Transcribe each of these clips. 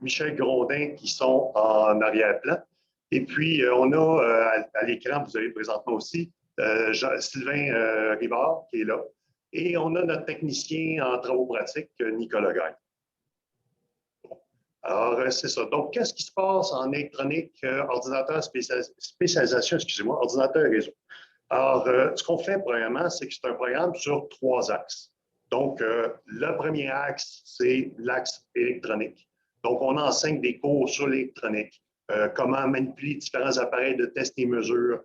Michel Grondin qui sont en arrière-plan. Et puis, on a à l'écran, vous avez présentement aussi Sylvain Rivard qui est là. Et on a notre technicien en travaux pratiques, Nicolas Gaille. Alors, c'est ça. Donc, qu'est-ce qui se passe en électronique, ordinateur spécialisation, excusez-moi, ordinateur et réseau? Alors, ce qu'on fait, premièrement, c'est que c'est un programme sur 3 axes. Donc, le premier axe, c'est l'axe électronique. Donc, on enseigne des cours sur l'électronique, comment manipuler différents appareils de test et mesure,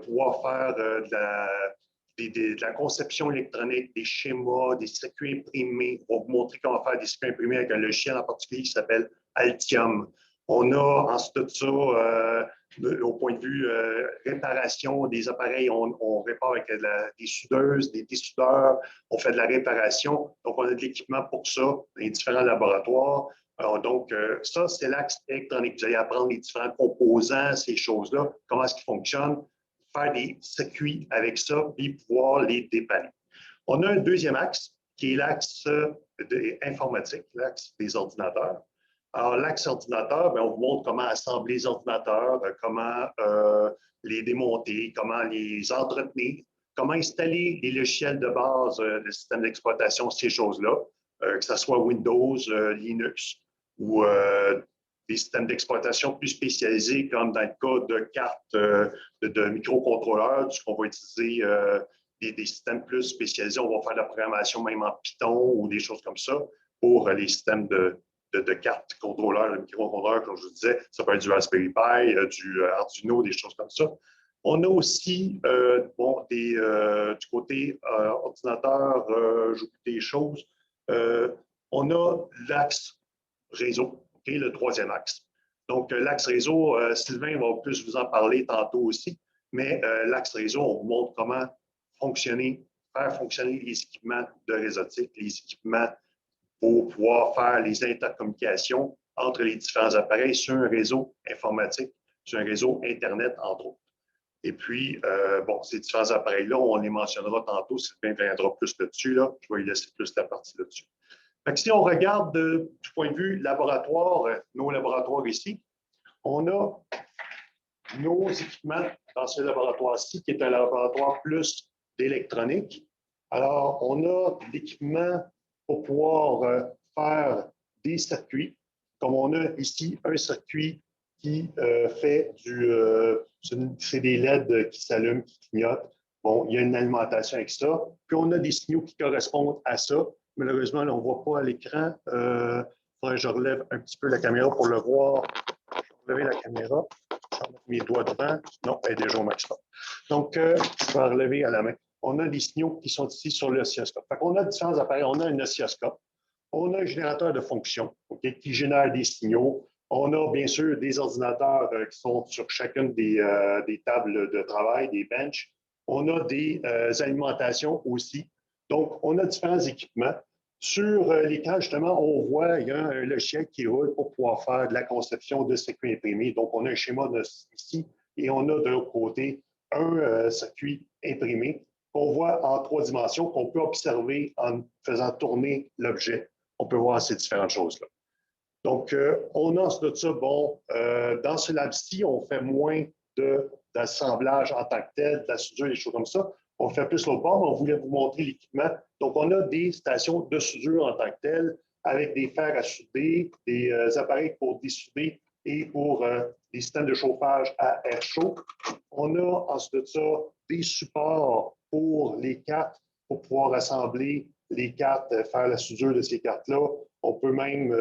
pouvoir faire de la conception électronique, des schémas, des circuits imprimés. On va vous montrer comment faire des circuits imprimés avec un logiciel en particulier qui s'appelle Altium. On a ensuite de ça, au point de vue réparation des appareils, on répare avec des soudeuses, des dessoudeurs, on fait de la réparation. Donc, on a de l'équipement pour ça dans les différents laboratoires. Alors, donc, ça, c'est l'axe électronique. Vous allez apprendre les différents composants, ces choses-là, comment est-ce qu'ils fonctionnent, faire des circuits avec ça, puis pouvoir les dépanner. On a un deuxième axe, qui est l'axe informatique, l'axe des ordinateurs. Alors, l'axe ordinateur, bien, on vous montre comment assembler les ordinateurs, comment les démonter, comment les entretenir, comment installer les logiciels de base, le système d'exploitation, ces choses-là, que ce soit Windows, Linux ou des systèmes d'exploitation plus spécialisés, comme dans le cas de cartes de microcontrôleurs, qu'on va utiliser des systèmes plus spécialisés. On va faire de la programmation même en Python ou des choses comme ça pour les systèmes de cartes contrôleurs, de microcontrôleurs, comme je vous disais. Ça peut être du Raspberry Pi, du Arduino, des choses comme ça. On a aussi, du côté ordinateur, j'oublie des choses. On a l'axe réseau, okay, le troisième axe. Donc, l'axe réseau, Sylvain va plus vous en parler tantôt aussi, mais l'axe réseau, on vous montre comment faire fonctionner les équipements de réseautique, les équipements pour pouvoir faire les intercommunications entre les différents appareils sur un réseau informatique, sur un réseau Internet, entre autres. Et puis, ces différents appareils-là, on les mentionnera tantôt, Sylvain viendra plus là-dessus, là. Je vais lui laisser plus la partie là-dessus. Si on regarde du point de vue laboratoire, nos laboratoires ici, on a nos équipements dans ce laboratoire-ci, qui est un laboratoire plus d'électronique. Alors, on a l'équipement pour pouvoir faire des circuits, comme on a ici un circuit qui fait c'est des LED qui s'allument, qui clignotent. Bon, il y a une alimentation avec ça. Puis on a des signaux qui correspondent à ça. Malheureusement, là, on ne voit pas à l'écran. Il faudrait que je relève un petit peu la caméra pour le voir. Je vais relever la caméra. Je vais mettre mes doigts devant. Non, elle est déjà au maximum. Donc, je vais relever à la main. On a des signaux qui sont ici sur l'oscilloscope. On a différents appareils. On a un oscilloscope. On a un générateur de fonctions qui génère des signaux. On a bien sûr des ordinateurs qui sont sur chacune des tables de travail, des benches. On a des alimentations aussi. Donc, on a différents équipements. Sur l'écran, justement, on voit il y a un logiciel qui roule pour pouvoir faire de la conception de circuits imprimés. Donc, on a un schéma ici et on a de l'autre côté un circuit imprimé qu'on voit en 3 dimensions, qu'on peut observer en faisant tourner l'objet. On peut voir ces différentes choses-là. Donc, on a ensuite de ça, dans ce lab-ci, on fait moins d'assemblage en tant que tel, de la soudure, des choses comme ça. On fait plus l'autre bord, mais on voulait vous montrer l'équipement. Donc, on a des stations de soudure en tant que telles, avec des fers à souder, des appareils pour dessouder et pour des systèmes de chauffage à air chaud. On a ensuite de ça des supports pour les cartes, pour pouvoir assembler les cartes, faire la soudure de ces cartes-là. On peut même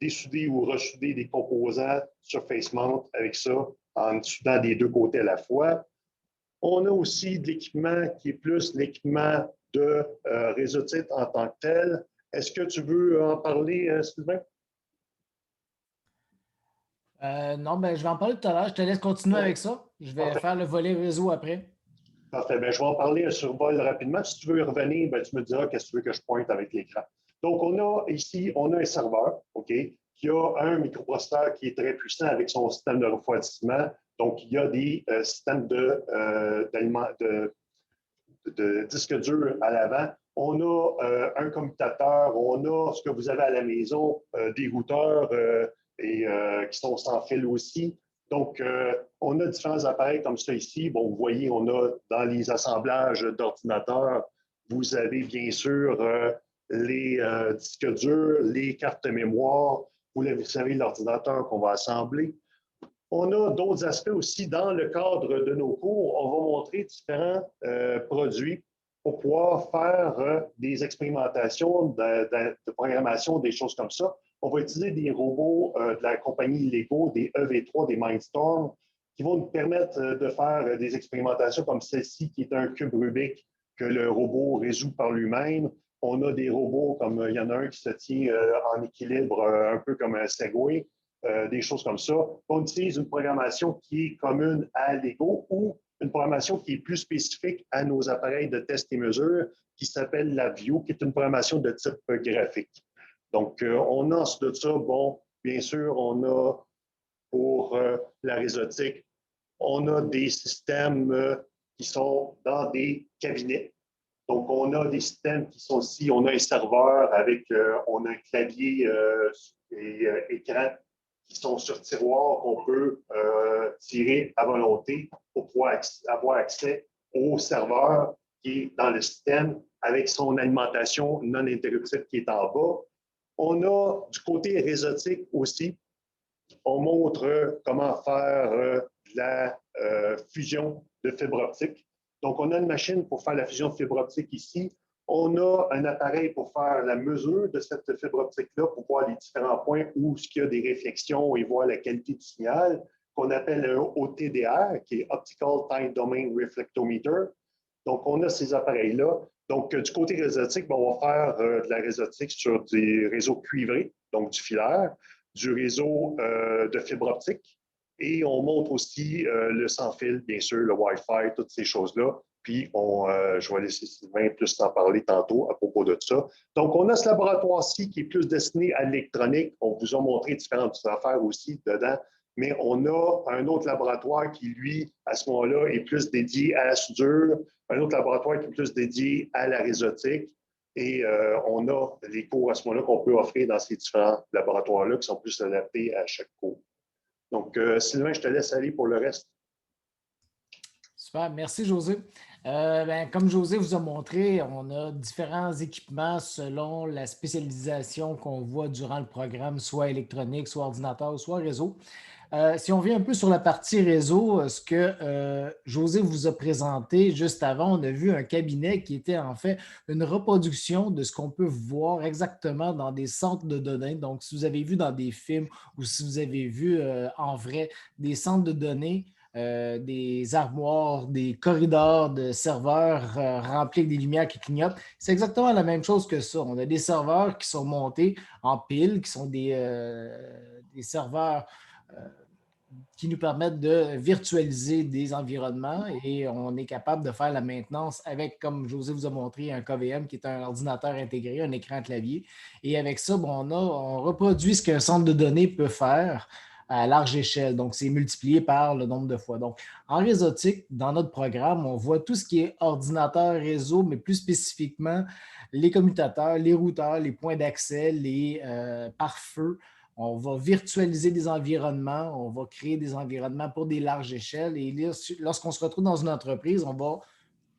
dessouder ou ressouder des composants sur FaceMount avec ça, en soudant des 2 côtés à la fois. On a aussi de l'équipement qui est plus l'équipement de réseautique en tant que tel. Est-ce que tu veux en parler, Sylvain? Non, je vais en parler tout à l'heure. Je te laisse continuer avec ça. Je vais faire le volet réseau après. Parfait. Je vais en parler un survol rapidement. Si tu veux y revenir, tu me diras qu'est-ce que tu veux que je pointe avec l'écran. Donc, on a un serveur, qui a un microprocesseur qui est très puissant avec son système de refroidissement. Donc, il y a des systèmes de disques durs à l'avant. on a un commutateur, on a ce que vous avez à la maison, des routeurs qui sont sans fil aussi. Donc, on a différents appareils comme ça ici. Bon, vous voyez, on a dans les assemblages d'ordinateurs, vous avez bien sûr les disques durs, les cartes mémoire, vous savez, l'ordinateur qu'on va assembler. On a d'autres aspects aussi dans le cadre de nos cours. On va montrer différents produits pour pouvoir faire des expérimentations de programmation, des choses comme ça. On va utiliser des robots de la compagnie Lego, des EV3, des Mindstorm, qui vont nous permettre de faire des expérimentations comme celle-ci, qui est un cube Rubik que le robot résout par lui-même. On a des robots comme il y en a un qui se tient en équilibre, un peu comme un Segway, des choses comme ça. On utilise une programmation qui est commune à Lego ou une programmation qui est plus spécifique à nos appareils de test et mesure, qui s'appelle la View, qui est une programmation de type graphique. Donc, on a de ça, bon, bien sûr, on a pour la réseautique, on a des systèmes qui sont dans des cabinets. Donc, on a des systèmes qui sont ici, on a un serveur avec, on a un clavier et écran qui sont sur tiroir qu'on peut tirer à volonté pour pouvoir avoir accès au serveur qui est dans le système avec son alimentation non interruptible qui est en bas. On a du côté réseautique aussi, on montre comment faire la fusion de fibre optique. Donc, on a une machine pour faire la fusion de fibre optique ici. On a un appareil pour faire la mesure de cette fibre optique-là, pour voir les différents points où il y a des réflexions et voir la qualité du signal, qu'on appelle un OTDR, qui est Optical Time Domain Reflectometer. Donc, on a ces appareils-là. Donc, du côté réseautique, on va faire de la réseautique sur des réseaux cuivrés, donc du filaire, du réseau de fibre optique. Et on montre aussi le sans-fil, bien sûr, le Wi-Fi, toutes ces choses-là. Puis, je vais laisser Sylvain plus t'en parler tantôt à propos de ça. Donc, on a ce laboratoire-ci qui est plus destiné à l'électronique. On vous a montré différentes affaires aussi dedans. Mais on a un autre laboratoire qui, lui, à ce moment-là, est plus dédié à la soudure. Un autre laboratoire qui est plus dédié à la réseautique. Et on a les cours à ce moment-là qu'on peut offrir dans ces différents laboratoires-là qui sont plus adaptés à chaque cours. Donc, Sylvain, je te laisse aller pour le reste. Super, merci José. Comme José vous a montré, on a différents équipements selon la spécialisation qu'on voit durant le programme, soit électronique, soit ordinateur, soit réseau. Si on vient un peu sur la partie réseau, ce que José vous a présenté juste avant, on a vu un cabinet qui était en fait une reproduction de ce qu'on peut voir exactement dans des centres de données. Donc, si vous avez vu dans des films ou si vous avez vu en vrai des centres de données, des armoires, des corridors de serveurs remplis avec des lumières qui clignotent. C'est exactement la même chose que ça. On a des serveurs qui sont montés en pile, qui sont des serveurs qui nous permettent de virtualiser des environnements et on est capable de faire la maintenance avec, comme José vous a montré, un KVM qui est un ordinateur intégré, un écran clavier. Et avec ça, on reproduit ce qu'un centre de données peut faire à large échelle. Donc, c'est multiplié par le nombre de fois. Donc, en réseautique, dans notre programme, on voit tout ce qui est ordinateur, réseau, mais plus spécifiquement les commutateurs, les routeurs, les points d'accès, les pare-feux. On va virtualiser des environnements, on va créer des environnements pour des larges échelles. Et lorsqu'on se retrouve dans une entreprise, on va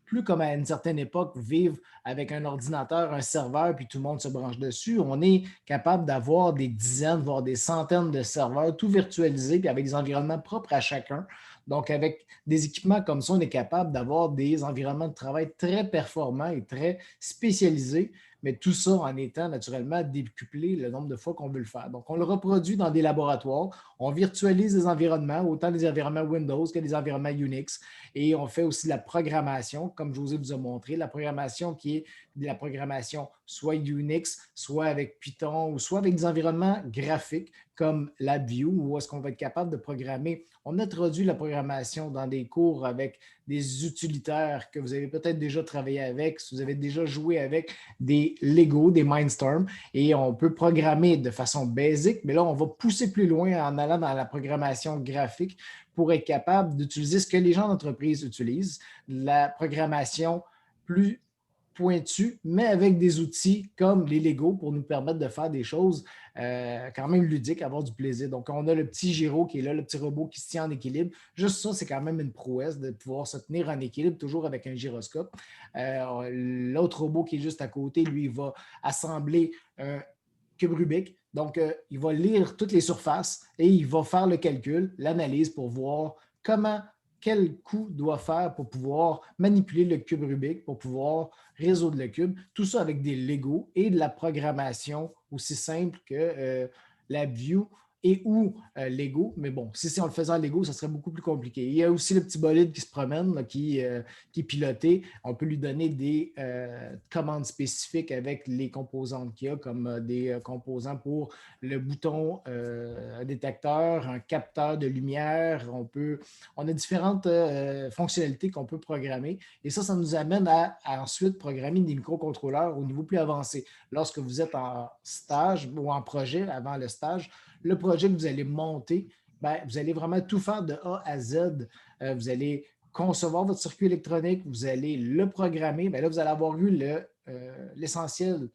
plus comme à une certaine époque, vivre avec un ordinateur, un serveur, puis tout le monde se branche dessus. On est capable d'avoir des dizaines, voire des centaines de serveurs, tout virtualisé, puis avec des environnements propres à chacun. Donc, avec des équipements comme ça, on est capable d'avoir des environnements de travail très performants et très spécialisés, mais tout ça en étant naturellement décuplé le nombre de fois qu'on veut le faire. Donc, on le reproduit dans des laboratoires, on virtualise des environnements, autant des environnements Windows que des environnements Unix, et on fait aussi la programmation, comme José vous a montré, la programmation qui est de la programmation soit Unix, soit avec Python, ou soit avec des environnements graphiques comme LabVIEW, où est-ce qu'on va être capable de programmer. On a introduit la programmation dans des cours avec des utilitaires que vous avez peut-être déjà travaillé avec, si vous avez déjà joué avec des Lego, des Mindstorm, et on peut programmer de façon basique, mais là, on va pousser plus loin en allant dans la programmation graphique pour être capable d'utiliser ce que les gens d'entreprise utilisent, la programmation plus pointu, mais avec des outils comme les Lego pour nous permettre de faire des choses quand même ludiques, avoir du plaisir. Donc, on a le petit gyro qui est là, le petit robot qui se tient en équilibre. Juste ça, c'est quand même une prouesse de pouvoir se tenir en équilibre, toujours avec un gyroscope. L'autre robot qui est juste à côté, lui, il va assembler un cube Rubik. Donc, il va lire toutes les surfaces et il va faire le calcul, l'analyse pour voir quel coup doit faire pour pouvoir manipuler le cube Rubik, pour pouvoir résoudre le cube. Tout ça avec des Lego et de la programmation aussi simple que LabVIEW et ou Lego. Mais bon, si on le faisait en Lego, ça serait beaucoup plus compliqué. Il y a aussi le petit bolide qui se promène, là, qui est piloté. On peut lui donner des commandes spécifiques avec les composantes qu'il y a, comme des composants pour le bouton un détecteur, un capteur de lumière. On a différentes fonctionnalités qu'on peut programmer. Et ça nous amène à ensuite programmer des microcontrôleurs au niveau plus avancé. Lorsque vous êtes en stage ou en projet avant le stage, le projet que vous allez monter, bien, vous allez vraiment tout faire de A à Z. Vous allez concevoir votre circuit électronique, vous allez le programmer. Bien là, vous allez avoir eu l'essentiel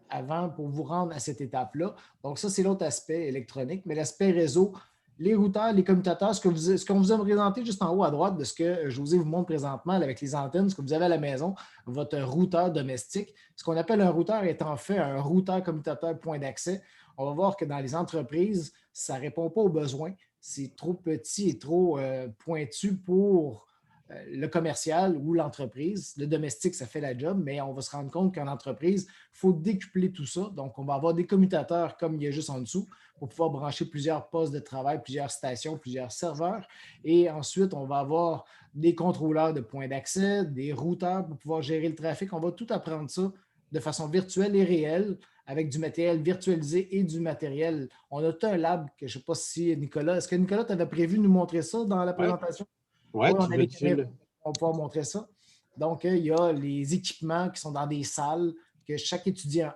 avant pour vous rendre à cette étape-là. Donc, ça, c'est l'autre aspect électronique. Mais l'aspect réseau, les routeurs, les commutateurs, ce qu'on vous a présenté juste en haut à droite de ce que José vous montre présentement avec les antennes, ce que vous avez à la maison, votre routeur domestique. Ce qu'on appelle un routeur est en fait un routeur commutateur point d'accès. On va voir que dans les entreprises, ça ne répond pas aux besoins. C'est trop petit et trop pointu pour le commercial ou l'entreprise. Le domestique, ça fait la job, mais on va se rendre compte qu'en entreprise, il faut décupler tout ça. Donc, on va avoir des commutateurs comme il y a juste en dessous pour pouvoir brancher plusieurs postes de travail, plusieurs stations, plusieurs serveurs. Et ensuite, on va avoir des contrôleurs de points d'accès, des routeurs pour pouvoir gérer le trafic. On va tout apprendre ça de façon virtuelle et réelle avec du matériel virtualisé et du matériel. On a tout un lab que je ne sais pas si Nicolas, est-ce que Nicolas, tu avais prévu de nous montrer ça dans la Ouais, présentation? ouais, Oui, on tu a les veux-tu caméras, on va pouvoir montrer ça. Donc, il y a les équipements qui sont dans des salles que chaque étudiant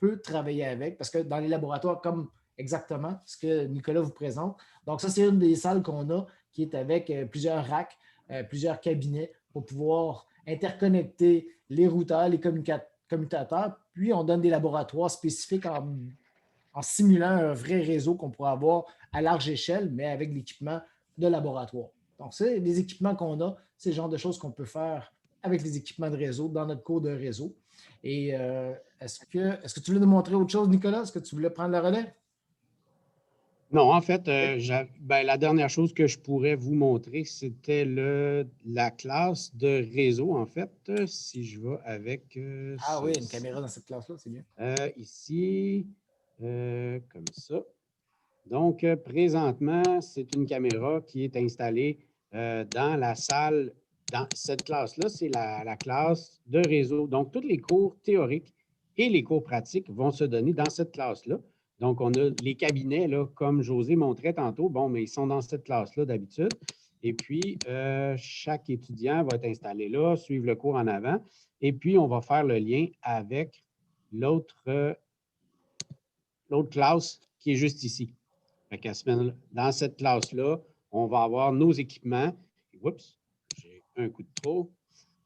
peut travailler avec, parce que dans les laboratoires, comme exactement ce que Nicolas vous présente. Donc, ça, c'est une des salles qu'on a qui est avec plusieurs racks, plusieurs cabinets pour pouvoir interconnecter les routeurs, les commutateurs. Puis, on donne des laboratoires spécifiques en simulant un vrai réseau qu'on pourrait avoir à large échelle, mais avec l'équipement de laboratoire. Donc, c'est des équipements qu'on a, c'est le genre de choses qu'on peut faire avec les équipements de réseau dans notre cours de réseau. Et est-ce que tu voulais nous montrer autre chose, Nicolas? Est-ce que tu voulais prendre le relais? Non, en fait, Oui. la dernière chose que je pourrais vous montrer, c'était la classe de réseau, en fait, si je vais avec Ah oui, une ceci. caméra dans cette classe-là, c'est bien. Ici, comme ça. Donc, présentement, c'est une caméra qui est installée dans la salle. Dans cette classe-là, c'est la classe de réseau. Donc, tous les cours théoriques et les cours pratiques vont se donner dans cette classe-là. Donc, on a les cabinets, là, comme José montrait tantôt. Bon, mais ils sont dans cette classe-là d'habitude. Et puis, chaque étudiant va être installé là, suivre le cours en avant. Et puis, on va faire le lien avec l'autre classe qui est juste ici. Dans cette classe-là, on va avoir nos équipements. Oups, j'ai un coup de trop.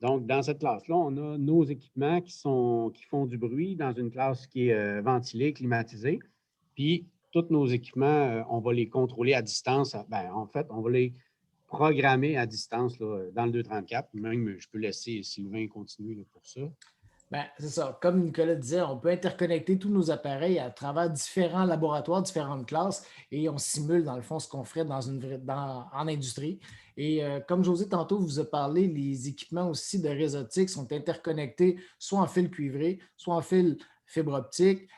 Donc, dans cette classe-là, on a nos équipements qui font du bruit dans une classe qui est ventilée, climatisée. Puis, tous nos équipements, on va les contrôler à distance. Ben, en fait, on va les programmer à distance là, dans le 234. Même, je peux laisser Sylvain continuer là, pour ça. Ben, c'est ça. Comme Nicolas disait, on peut interconnecter tous nos appareils à travers différents laboratoires, différentes classes, et on simule, dans le fond, ce qu'on ferait en industrie. Et comme José tantôt vous a parlé, les équipements aussi de réseautique sont interconnectés soit en fil cuivré, soit en fil fibre optique.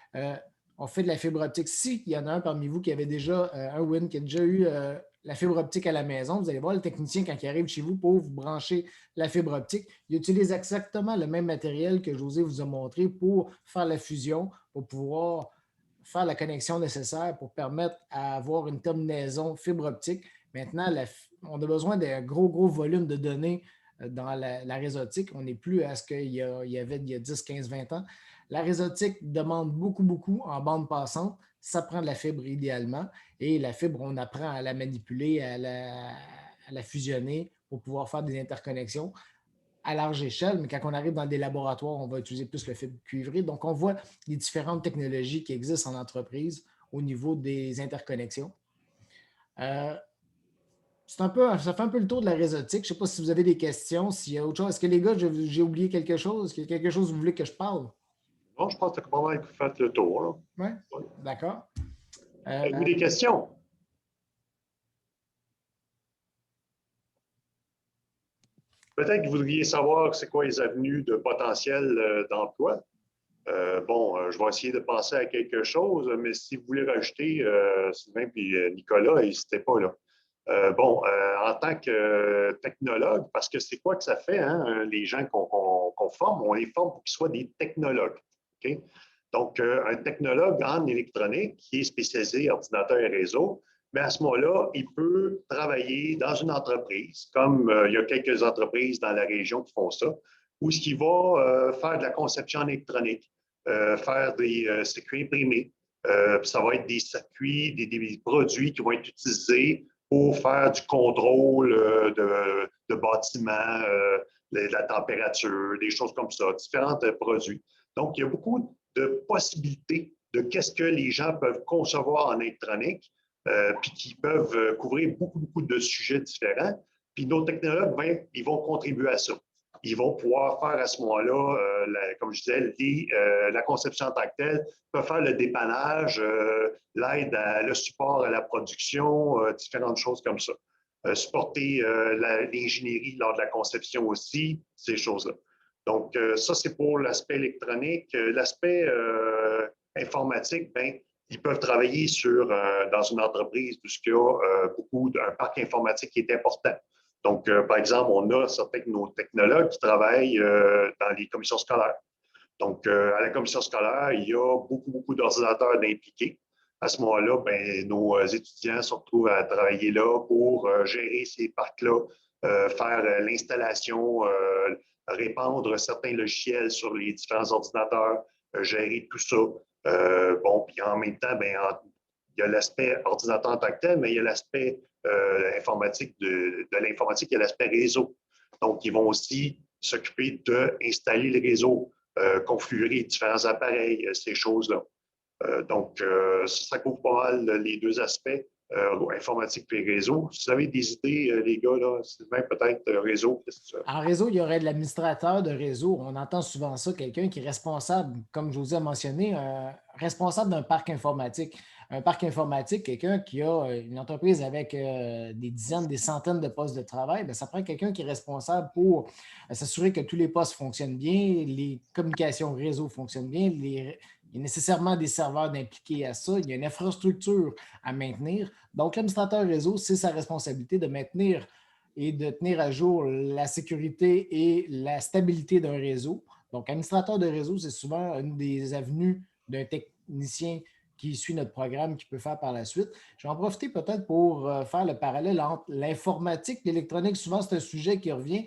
On fait de la fibre optique. S'il y en a un parmi vous qui avait déjà un WIN, qui a déjà eu la fibre optique à la maison, vous allez voir le technicien quand il arrive chez vous pour vous brancher la fibre optique. Il utilise exactement le même matériel que José vous a montré pour faire la fusion, pour pouvoir faire la connexion nécessaire pour permettre d'avoir une terminaison fibre optique. Maintenant, on a besoin d'un gros volume de données dans la réseautique. On n'est plus à ce qu'il y avait il y a 10, 15, 20 ans. La réseautique demande beaucoup en bande passante. Ça prend de la fibre idéalement. Et la fibre, on apprend à la manipuler, à la fusionner pour pouvoir faire des interconnexions à large échelle, mais quand on arrive dans des laboratoires, on va utiliser plus le fibre cuivré. Donc, on voit les différentes technologies qui existent en entreprise au niveau des interconnexions. Ça fait un peu le tour de la réseautique. Je ne sais pas si vous avez des questions, s'il y a autre chose. Est-ce que les gars, j'ai oublié quelque chose? Est-ce qu'il y a quelque chose que vous voulez que je parle? Bon, je pense que tu as pas mal fait le tour. Oui, d'accord. Avez-vous des questions? Peut-être que vous voudriez savoir c'est quoi les avenues de potentiel d'emploi. Je vais essayer de penser à quelque chose, mais si vous voulez rajouter, Sylvain et Nicolas, n'hésitez pas là. En tant que technologue, parce que c'est quoi que ça fait, hein, les gens qu'on forme, on les forme pour qu'ils soient des technologues. Okay? Donc, un technologue en électronique qui est spécialisé ordinateur et réseau, mais à ce moment-là, il peut travailler dans une entreprise, comme il y a quelques entreprises dans la région qui font ça, où ce qui va faire de la conception en électronique, faire des circuits imprimés. Ça va être des circuits, des produits qui vont être utilisés pour faire du contrôle de bâtiments, de la température, des choses comme ça, différents produits. Donc, il y a beaucoup de possibilités de qu'est-ce que les gens peuvent concevoir en électronique, puis qui peuvent couvrir beaucoup de sujets différents. Puis nos technologues, ils vont contribuer à ça. Ils vont pouvoir faire à ce moment-là, comme je disais, la conception en tant que telle, peuvent faire le dépannage, l'aide, le support à la production, différentes choses comme ça. Supporter l'ingénierie lors de la conception aussi, ces choses-là. Donc, ça, c'est pour l'aspect électronique. L'aspect informatique, ils peuvent travailler dans une entreprise où il y a un parc informatique qui est important. Donc, par exemple, on a certains de nos technologues qui travaillent dans les commissions scolaires. Donc, à la commission scolaire, il y a beaucoup d'ordinateurs impliqués. À ce moment-là, nos étudiants se retrouvent à travailler là pour gérer ces parcs-là, faire l'installation, répandre certains logiciels sur les différents ordinateurs, gérer tout ça. Puis en même temps, il y a l'aspect ordinateur en tant que tel, mais il y a l'aspect informatique de l'informatique, il y a l'aspect réseau. Donc, ils vont aussi s'occuper d'installer le réseau, configurer différents appareils, ces choses-là. Ça couvre pas mal les deux aspects, informatique et réseau. Si vous avez des idées, les gars, là, Sylvain, peut-être réseau. En réseau, il y aurait de l'administrateur de réseau. On entend souvent ça, quelqu'un qui est responsable, comme je vous ai mentionné, responsable d'un parc informatique. Un parc informatique, quelqu'un qui a une entreprise avec des dizaines, des centaines de postes de travail, ça prend quelqu'un qui est responsable pour s'assurer que tous les postes fonctionnent bien, les communications réseau fonctionnent bien, il y a nécessairement des serveurs d'impliquer à ça, il y a une infrastructure à maintenir. Donc, l'administrateur réseau, c'est sa responsabilité de maintenir et de tenir à jour la sécurité et la stabilité d'un réseau. Donc, administrateur de réseau, c'est souvent une des avenues d'un technicien qui suit notre programme, qui peut faire par la suite. Je vais en profiter peut-être pour faire le parallèle entre l'informatique et l'électronique. Souvent, c'est un sujet qui revient.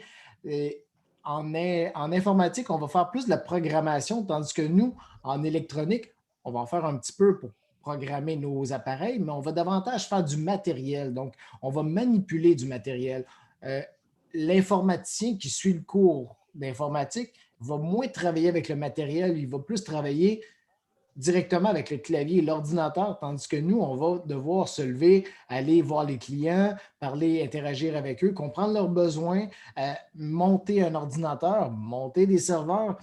En informatique, on va faire plus de la programmation, tandis que nous, en électronique, on va en faire un petit peu pour programmer nos appareils, mais on va davantage faire du matériel. Donc, on va manipuler du matériel. L'informaticien qui suit le cours d'informatique va moins travailler avec le matériel, il va plus travailler directement avec le clavier et l'ordinateur, tandis que nous, on va devoir se lever, aller voir les clients, parler, interagir avec eux, comprendre leurs besoins, monter un ordinateur, monter des serveurs,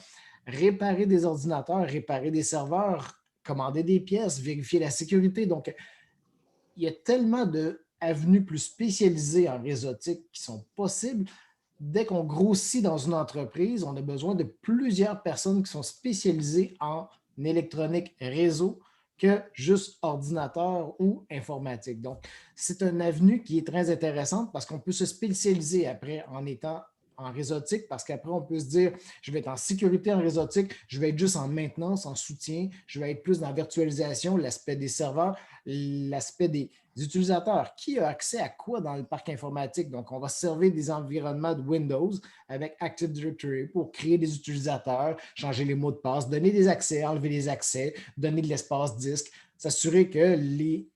réparer des ordinateurs, réparer des serveurs, commander des pièces, vérifier la sécurité. Donc, il y a tellement d'avenues plus spécialisées en réseautique qui sont possibles. Dès qu'on grossit dans une entreprise, on a besoin de plusieurs personnes qui sont spécialisées en électronique réseau que juste ordinateur ou informatique. Donc, c'est une avenue qui est très intéressante parce qu'on peut se spécialiser après en étant en réseautique parce qu'après, on peut se dire, je vais être en sécurité en réseautique, je vais être juste en maintenance, en soutien, je vais être plus dans la virtualisation, l'aspect des serveurs, l'aspect des utilisateurs. Qui a accès à quoi dans le parc informatique? Donc, on va se servir des environnements de Windows avec Active Directory pour créer des utilisateurs, changer les mots de passe, donner des accès, enlever les accès, donner de l'espace disque, s'assurer que les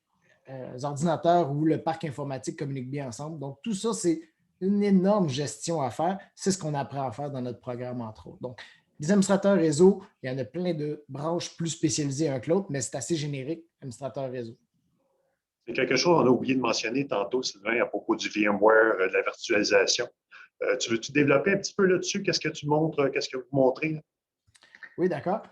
ordinateurs ou le parc informatique communiquent bien ensemble. Donc, tout ça, c'est une énorme gestion à faire. C'est ce qu'on apprend à faire dans notre programme, entre autres. Donc, les administrateurs réseau, il y en a plein de branches plus spécialisées un que l'autre, mais c'est assez générique, administrateur réseau. C'est quelque chose qu'on a oublié de mentionner tantôt, Sylvain, à propos du VMware, de la virtualisation. Tu veux-tu développer un petit peu là-dessus? Qu'est-ce que tu montres? Qu'est-ce que vous montrez? Oui, d'accord.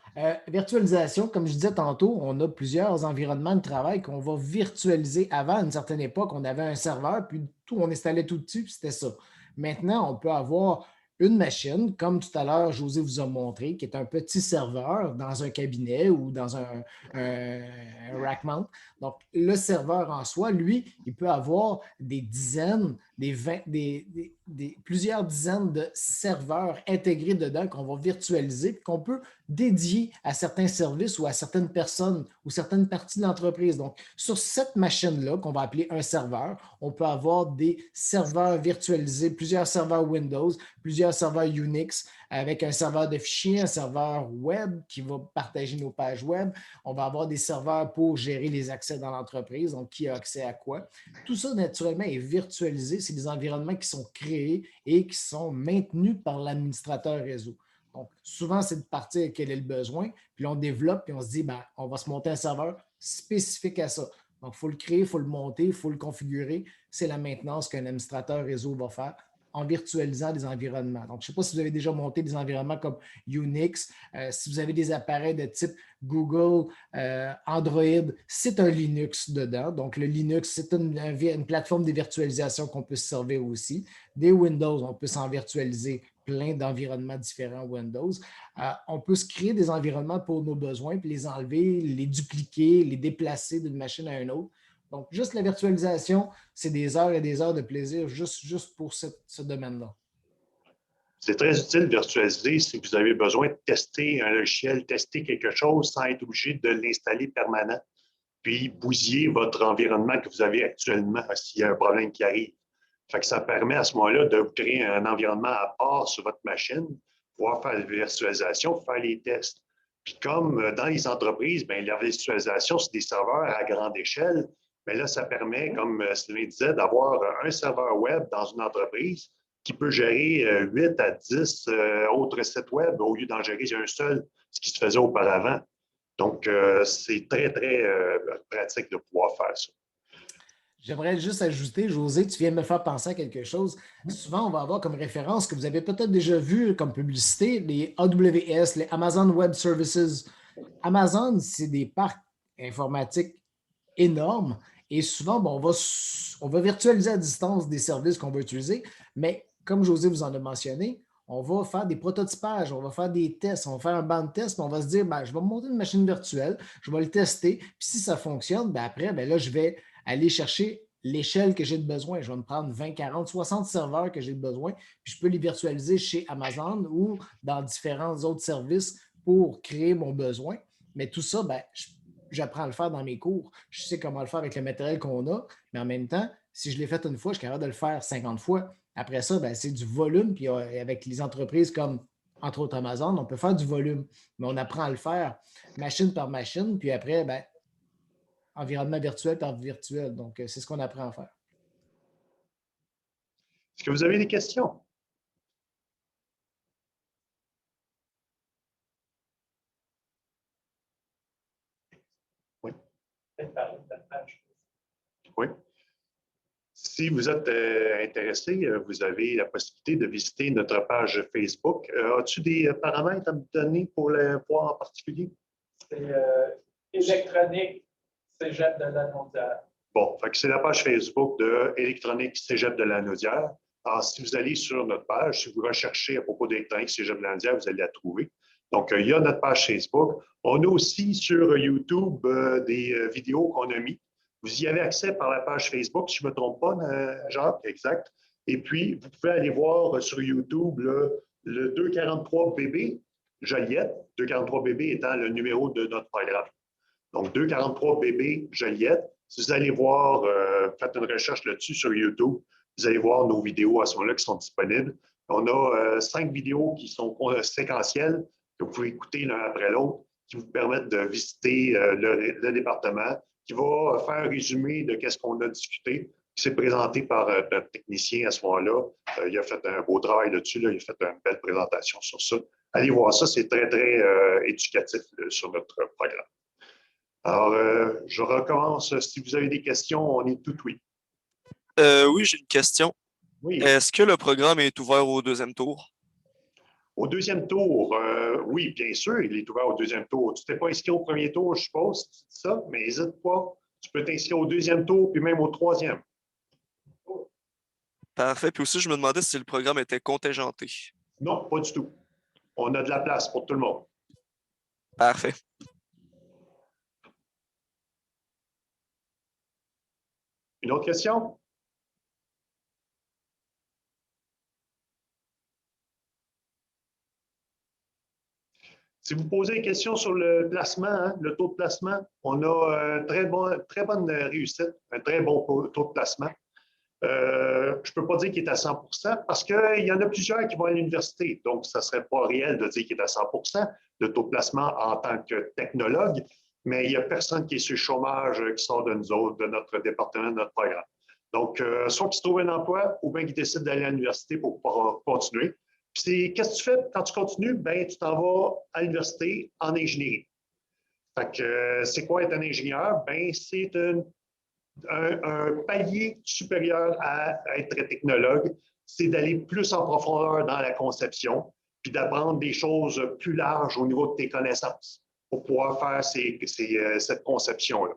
Virtualisation, comme je disais tantôt, on a plusieurs environnements de travail qu'on va virtualiser. Avant, à une certaine époque, on avait un serveur, puis tout, on installait tout dessus, puis c'était ça. Maintenant, on peut avoir une machine, comme tout à l'heure, José vous a montré, qui est un petit serveur dans un cabinet ou dans un rack mount. Donc, le serveur en soi, lui, il peut avoir des dizaines, plusieurs dizaines de serveurs intégrés dedans qu'on va virtualiser, puis qu'on peut dédié à certains services ou à certaines personnes ou certaines parties de l'entreprise. Donc, sur cette machine-là, qu'on va appeler un serveur, on peut avoir des serveurs virtualisés, plusieurs serveurs Windows, plusieurs serveurs Unix, avec un serveur de fichiers, un serveur web qui va partager nos pages web. On va avoir des serveurs pour gérer les accès dans l'entreprise, donc qui a accès à quoi. Tout ça, naturellement, est virtualisé. C'est des environnements qui sont créés et qui sont maintenus par l'administrateur réseau. Donc, souvent, c'est de partir quel est le besoin, puis là, on développe, puis on se dit, ben, on va se monter un serveur spécifique à ça. Donc, il faut le créer, il faut le monter, il faut le configurer. C'est la maintenance qu'un administrateur réseau va faire en virtualisant des environnements. Donc, je ne sais pas si vous avez déjà monté des environnements comme Unix, si vous avez des appareils de type Google, Android, c'est un Linux dedans. Donc, le Linux, c'est une plateforme de virtualisation qu'on peut se servir aussi. Des Windows, on peut s'en virtualiser plein d'environnements différents Windows. On peut se créer des environnements pour nos besoins, puis les enlever, les dupliquer, les déplacer d'une machine à une autre. Donc, juste la virtualisation, c'est des heures et des heures de plaisir juste pour ce domaine-là. C'est très utile de virtualiser si vous avez besoin de tester un logiciel, tester quelque chose sans être obligé de l'installer permanent, puis bousiller votre environnement que vous avez actuellement s'il y a un problème qui arrive. Fait que ça permet à ce moment-là de vous créer un environnement à part sur votre machine, pouvoir faire la virtualisation, faire les tests. Puis comme dans les entreprises, bien, la virtualisation, c'est des serveurs à grande échelle. Mais là, ça permet, comme Sylvain disait, d'avoir un serveur web dans une entreprise qui peut gérer 8 à 10 autres sites web au lieu d'en gérer un seul, ce qui se faisait auparavant. Donc, c'est très, très pratique de pouvoir faire ça. J'aimerais juste ajouter, José, tu viens de me faire penser à quelque chose. Souvent, on va avoir comme référence que vous avez peut-être déjà vu comme publicité, les AWS, les Amazon Web Services. Amazon, c'est des parcs informatiques énormes et souvent, bon, on va virtualiser à distance des services qu'on va utiliser, mais comme José vous en a mentionné, on va faire des prototypages, on va faire des tests, on va faire un banc de tests, puis on va se dire, ben, je vais me monter une machine virtuelle, je vais le tester, puis si ça fonctionne, ben après, ben là, je vais aller chercher l'échelle que j'ai de besoin. Je vais me prendre 20, 40, 60 serveurs que j'ai de besoin, puis je peux les virtualiser chez Amazon ou dans différents autres services pour créer mon besoin. Mais tout ça, ben, j'apprends à le faire dans mes cours. Je sais comment le faire avec le matériel qu'on a, mais en même temps, si je l'ai fait une fois, je suis capable de le faire 50 fois. Après ça, ben, c'est du volume. Puis avec les entreprises comme, entre autres, Amazon, on peut faire du volume, mais on apprend à le faire machine par machine. Puis après, ben, environnement virtuel par virtuel. Donc, c'est ce qu'on apprend à faire. Est-ce que vous avez des questions? Oui. Oui. Si vous êtes intéressé, vous avez la possibilité de visiter notre page Facebook. As-tu des paramètres à me donner pour le point en particulier? C'est électronique Cégep de Lanaudière. Bon, c'est la page Facebook de Électronique Cégep de Lanaudière. Alors, si vous allez sur notre page, si vous recherchez à propos d'Électronique Cégep de Lanaudière, vous allez la trouver. Donc, il y a notre page Facebook. On a aussi sur YouTube des vidéos qu'on a mis. Vous y avez accès par la page Facebook, si je ne me trompe pas, Jacques, exact. Et puis, vous pouvez aller voir sur YouTube le 243BB, Joliette, 243BB étant le numéro de notre programme. Donc, 243BB, Joliette. Si vous allez voir, faites une recherche là-dessus sur YouTube, vous allez voir nos vidéos à ce moment-là qui sont disponibles. On a 5 vidéos qui sont séquentielles, que vous pouvez écouter l'un après l'autre, qui vous permettent de visiter le département, qui va faire un résumé de ce qu'on a discuté. qui s'est présenté par notre technicien à ce moment-là. Il a fait un beau travail là-dessus, là. Il a fait une belle présentation sur ça. Allez voir ça, c'est très, très éducatif sur notre programme. Alors, je recommence. Si vous avez des questions, on est tout oui. Oui, j'ai une question. Oui. Est-ce que le programme est ouvert au deuxième tour? Au deuxième tour, oui, bien sûr, il est ouvert au deuxième tour. Tu t'es pas inscrit au premier tour, je suppose, tu dis ça, mais n'hésite pas. Tu peux t'inscrire au deuxième tour, puis même au troisième. Parfait. Puis aussi, je me demandais si le programme était contingenté. Non, pas du tout. On a de la place pour tout le monde. Parfait. Une autre question? Si vous posez une question sur le placement, hein, le taux de placement, on a très bonne réussite, un très bon taux de placement. Je ne peux pas dire qu'il est à 100 parce qu'il y en a plusieurs qui vont à l'université. Donc, ça ne serait pas réel de dire qu'il est à 100 le taux de placement en tant que technologue, mais il n'y a personne qui est sur le chômage qui sort de nous autres, de notre département, de notre programme. Donc, soit qu'il se trouve un emploi ou bien qu'il décide d'aller à l'université pour pouvoir continuer. Puis, qu'est-ce que tu fais quand tu continues? Bien, tu t'en vas à l'université en ingénierie. Fait que, c'est quoi être un ingénieur? Bien, c'est un palier supérieur à être technologue, c'est d'aller plus en profondeur dans la conception, puis d'apprendre des choses plus larges au niveau de tes connaissances pour pouvoir faire cette conception-là.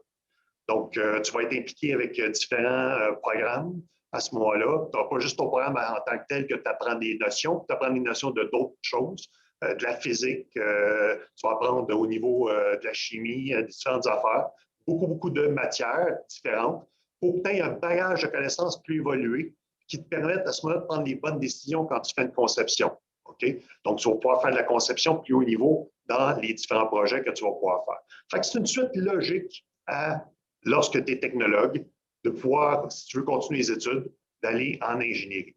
Donc, tu vas être impliqué avec différents programmes à ce moment-là. Tu n'auras pas juste ton programme en tant que tel que tu apprends des notions, tu apprends des notions de d'autres choses, de la physique, tu vas apprendre au niveau de la chimie, différentes affaires, beaucoup de matières différentes pour que tu aies un bagage de connaissances plus évolué qui te permettent à ce moment-là de prendre les bonnes décisions quand tu fais une conception. OK? Donc, tu vas pouvoir faire de la conception plus haut niveau dans les différents projets que tu vas pouvoir faire. Fait que c'est une suite logique à lorsque tu es technologue, de pouvoir, si tu veux continuer les études, d'aller en ingénierie.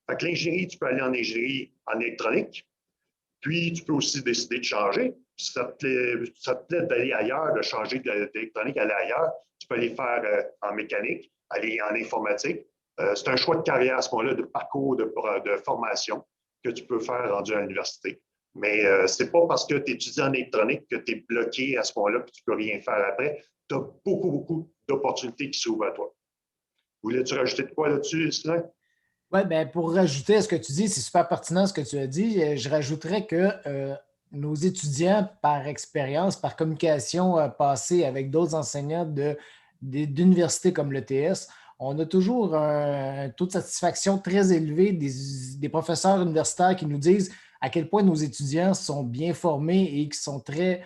Fait que l'ingénierie, tu peux aller en ingénierie en électronique, puis tu peux aussi décider de changer. Si ça te plaît d'aller ailleurs, de changer d'électronique, aller ailleurs, tu peux aller faire en mécanique, aller en informatique. C'est un choix de carrière à ce moment-là, de parcours, de formation que tu peux faire rendu à l'université. Mais ce n'est pas parce que tu étudies en électronique que tu es bloqué à ce moment-là et tu ne peux rien faire après. Tu as beaucoup d'opportunités qui s'ouvrent à toi. Voulais-tu rajouter de quoi là-dessus, Sylvain? Oui, bien, pour rajouter à ce que tu dis, c'est super pertinent ce que tu as dit. Je rajouterais que nos étudiants, par expérience, par communication passée avec d'autres enseignants d'universités comme l'ETS, on a toujours un taux de satisfaction très élevé des professeurs universitaires qui nous disent à quel point nos étudiants sont bien formés et qui sont très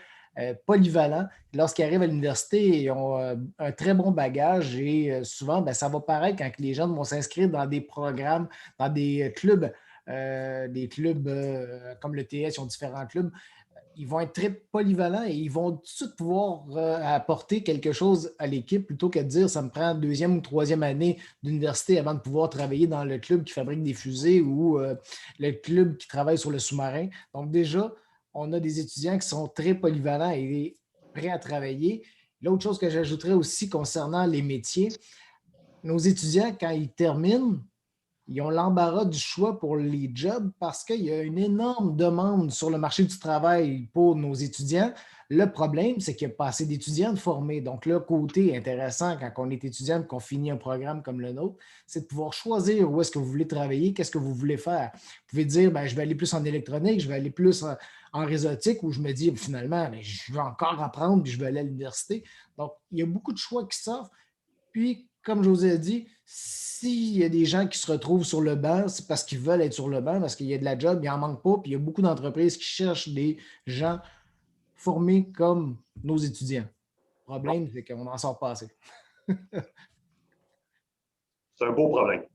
polyvalents. Lorsqu'ils arrivent à l'université, ils ont un très bon bagage et souvent, bien, ça va paraître quand les jeunes vont s'inscrire dans des programmes, dans des clubs comme le TS, ils ont différents clubs. Ils vont être très polyvalents et ils vont tout de suite pouvoir apporter quelque chose à l'équipe plutôt que de dire ça me prend deuxième ou troisième année d'université avant de pouvoir travailler dans le club qui fabrique des fusées ou le club qui travaille sur le sous-marin. Donc déjà, on a des étudiants qui sont très polyvalents et prêts à travailler. L'autre chose que j'ajouterais aussi concernant les métiers, nos étudiants, quand ils terminent, ils ont l'embarras du choix pour les jobs parce qu'il y a une énorme demande sur le marché du travail pour nos étudiants. Le problème, c'est qu'il n'y a pas assez d'étudiants de formés. Donc, le côté intéressant quand on est étudiant et qu'on finit un programme comme le nôtre, c'est de pouvoir choisir où est-ce que vous voulez travailler, qu'est-ce que vous voulez faire. Vous pouvez dire, ben, je vais aller plus en électronique, je vais aller plus en réseautique, ou je me dis, finalement, ben, je vais encore apprendre puis je vais aller à l'université. Donc, il y a beaucoup de choix qui s'offrent. Puis, comme José a dit, s'il y a des gens qui se retrouvent sur le banc, c'est parce qu'ils veulent être sur le banc, parce qu'il y a de la job, il n'en manque pas, puis il y a beaucoup d'entreprises qui cherchent des gens formés comme nos étudiants. Le problème, c'est qu'on n'en sort pas assez. C'est un beau problème.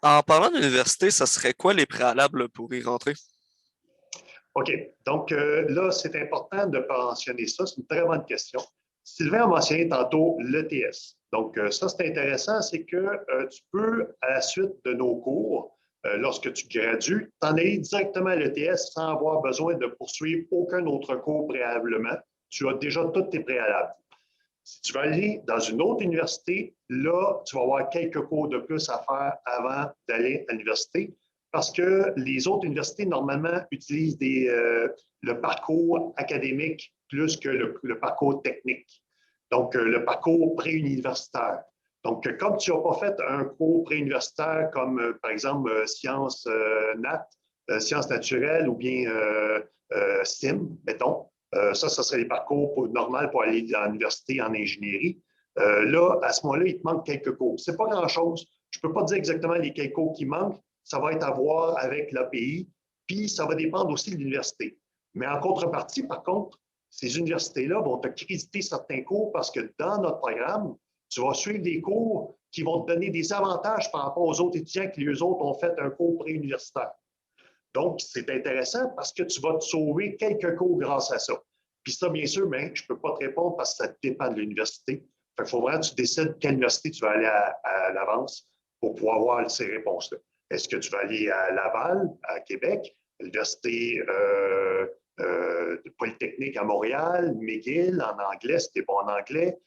En parlant d'université, ça serait quoi les préalables pour y rentrer? OK. Donc, là, c'est important de mentionner ça. C'est une très bonne question. Sylvain a mentionné tantôt l'ETS. Donc, ça, c'est intéressant, c'est que tu peux, à la suite de nos cours, lorsque tu gradues, t'en aller directement à l'ETS sans avoir besoin de poursuivre aucun autre cours préalablement. Tu as déjà tous tes préalables. Si tu vas aller dans une autre université, là, tu vas avoir quelques cours de plus à faire avant d'aller à l'université parce que les autres universités, normalement, utilisent le parcours académique plus que le parcours technique. Donc, le parcours préuniversitaire. Donc, comme tu n'as pas fait un cours préuniversitaire comme, par exemple, sciences sciences naturelles ou bien STEM, mettons, ça serait les parcours normaux pour aller à l'université en ingénierie. Là, à ce moment-là, il te manque quelques cours. Ce n'est pas grand-chose. Je ne peux pas dire exactement les quelques cours qui manquent. Ça va être à voir avec l'API, puis ça va dépendre aussi de l'université. Mais en contrepartie, par contre, ces universités-là vont te créditer certains cours parce que dans notre programme, tu vas suivre des cours qui vont te donner des avantages par rapport aux autres étudiants qui, eux autres, ont fait un cours préuniversitaire. Donc, c'est intéressant parce que tu vas te sauver quelques cours grâce à ça. Puis ça, bien sûr, mais je ne peux pas te répondre parce que ça dépend de l'université. Il faut vraiment que tu décides quelle université tu vas aller à l'avance pour pouvoir avoir ces réponses-là. Est-ce que tu vas aller à Laval, à Québec, l'Université Polytechnique à Montréal, McGill en anglais, si tu n'es pas en anglais?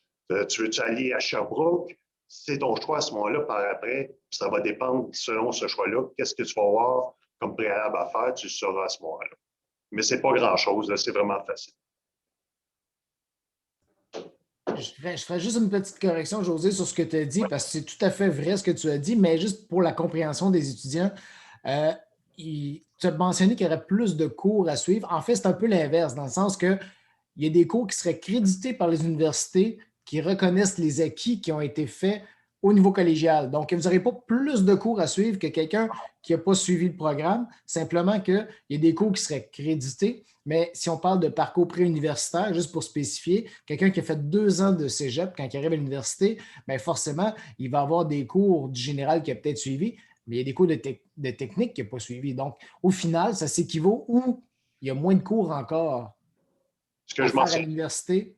Tu veux-tu aller à Sherbrooke? C'est ton choix à ce moment-là par après. Ça va dépendre selon ce choix-là. Qu'est-ce que tu vas avoir comme préalable à faire, tu le sauras à ce moment-là. Mais ce n'est pas grand-chose, c'est vraiment facile. Je ferais juste une petite correction, José, sur ce que tu as dit, parce que c'est tout à fait vrai ce que tu as dit, mais juste pour la compréhension des étudiants, tu as mentionné qu'il y aurait plus de cours à suivre. En fait, c'est un peu l'inverse, dans le sens qu'il y a des cours qui seraient crédités par les universités qui reconnaissent les acquis qui ont été faits au niveau collégial. Donc, vous n'aurez pas plus de cours à suivre que quelqu'un qui n'a pas suivi le programme, simplement qu'il y a des cours qui seraient crédités. Mais si on parle de parcours préuniversitaire, juste pour spécifier, quelqu'un qui a fait 2 ans de cégep quand il arrive à l'université, bien forcément, il va avoir des cours du général qu'il a peut-être suivi, mais il y a des cours de technique qu'il n'a pas suivi. Donc, au final, ça s'équivaut où il y a moins de cours encore à faire à l'université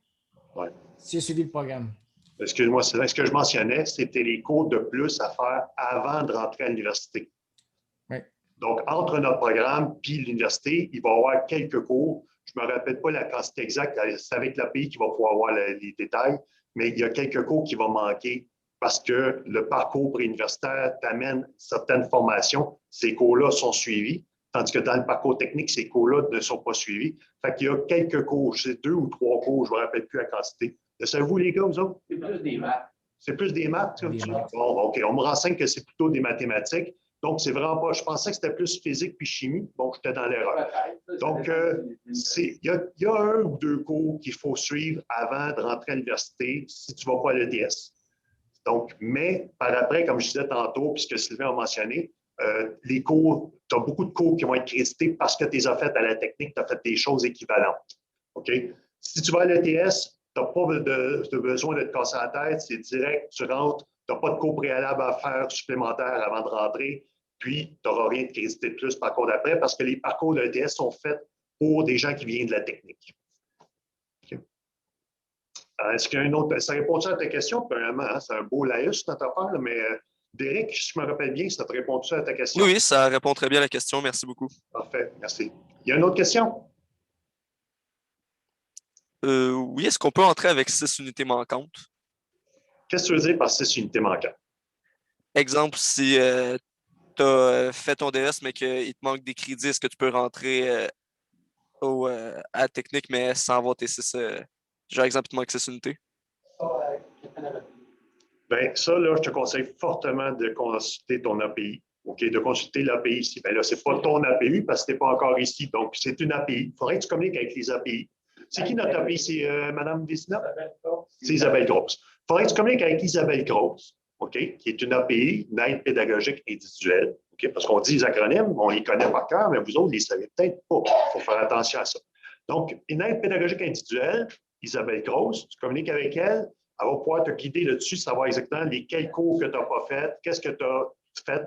s'il a suivi le programme. Excuse-moi, ce que je mentionnais, c'était les cours de plus à faire avant de rentrer à l'université. Oui. Donc, entre notre programme et l'université, il va y avoir quelques cours. Je ne me rappelle pas la quantité exacte, c'est avec l'API qui va pouvoir avoir les détails, mais il y a quelques cours qui vont manquer parce que le parcours préuniversitaire t'amène certaines formations. Ces cours-là sont suivis, tandis que dans le parcours technique, ces cours-là ne sont pas suivis. Fait qu'il y a quelques cours, c'est 2 ou 3 cours, je ne me rappelle plus la quantité. Savez-vous, les gars, vous autres? C'est plus des maths. C'est plus des maths? Bon, OK. On me renseigne que c'est plutôt des mathématiques. Donc, c'est vraiment pas. Je pensais que c'était plus physique puis chimie. Bon, j'étais dans l'erreur. Donc, il y a 1 ou 2 cours qu'il faut suivre avant de rentrer à l'université si tu ne vas pas à l'EDS. Donc, mais par après, comme je disais tantôt, puisque Sylvain a mentionné, les cours, tu as beaucoup de cours qui vont être crédités parce que tu les as fait à la technique, tu as fait des choses équivalentes. OK? Si tu vas à l'ETS, tu n'as pas de besoin de te casser la tête, c'est direct, tu rentres, tu n'as pas de cours préalable à faire supplémentaire avant de rentrer, puis tu n'auras rien de crédité de plus par contre après parce que les parcours de l'ETS sont faits pour des gens qui viennent de la technique. Okay. Est-ce qu'il y a une autre? Ça répond-tu à ta question? Premièrement, hein? C'est un beau laïus notre affaire, mais Derek, si je me rappelle bien, ça te répond-tu à ta question? Oui, ça répond très bien à la question. Merci beaucoup. Parfait, merci. Il y a une autre question? Oui, est-ce qu'on peut entrer avec 6 unités manquantes? Qu'est-ce que tu veux dire par 6 unités manquantes? Exemple, si tu as fait ton DS, mais qu'il te manque des crédits, est-ce que tu peux rentrer à la technique, mais sans avoir tes 6, genre exemple, il te manque 6 unités? Bien, ça, là, je te conseille fortement de consulter ton API. OK, de consulter l'API ici. Bien là, ce n'est pas ton API parce que tu n'es pas encore ici. Donc, c'est une API. Il faudrait que tu communiques avec les API. C'est qui notre API? C'est Mme Dessina? C'est Isabelle Grosse. Il faudrait que tu communiques avec Isabelle Grosse, OK, qui est une API, une aide pédagogique individuelle. OK, parce qu'on dit les acronymes, on les connaît par cœur, mais vous autres, vous ne les savez peut-être pas. Il faut faire attention à ça. Donc, une aide pédagogique individuelle, Isabelle Grosse, tu communiques avec elle. Elle va pouvoir te guider là-dessus, savoir exactement lesquels cours que tu n'as pas fait, qu'est-ce que tu as fait,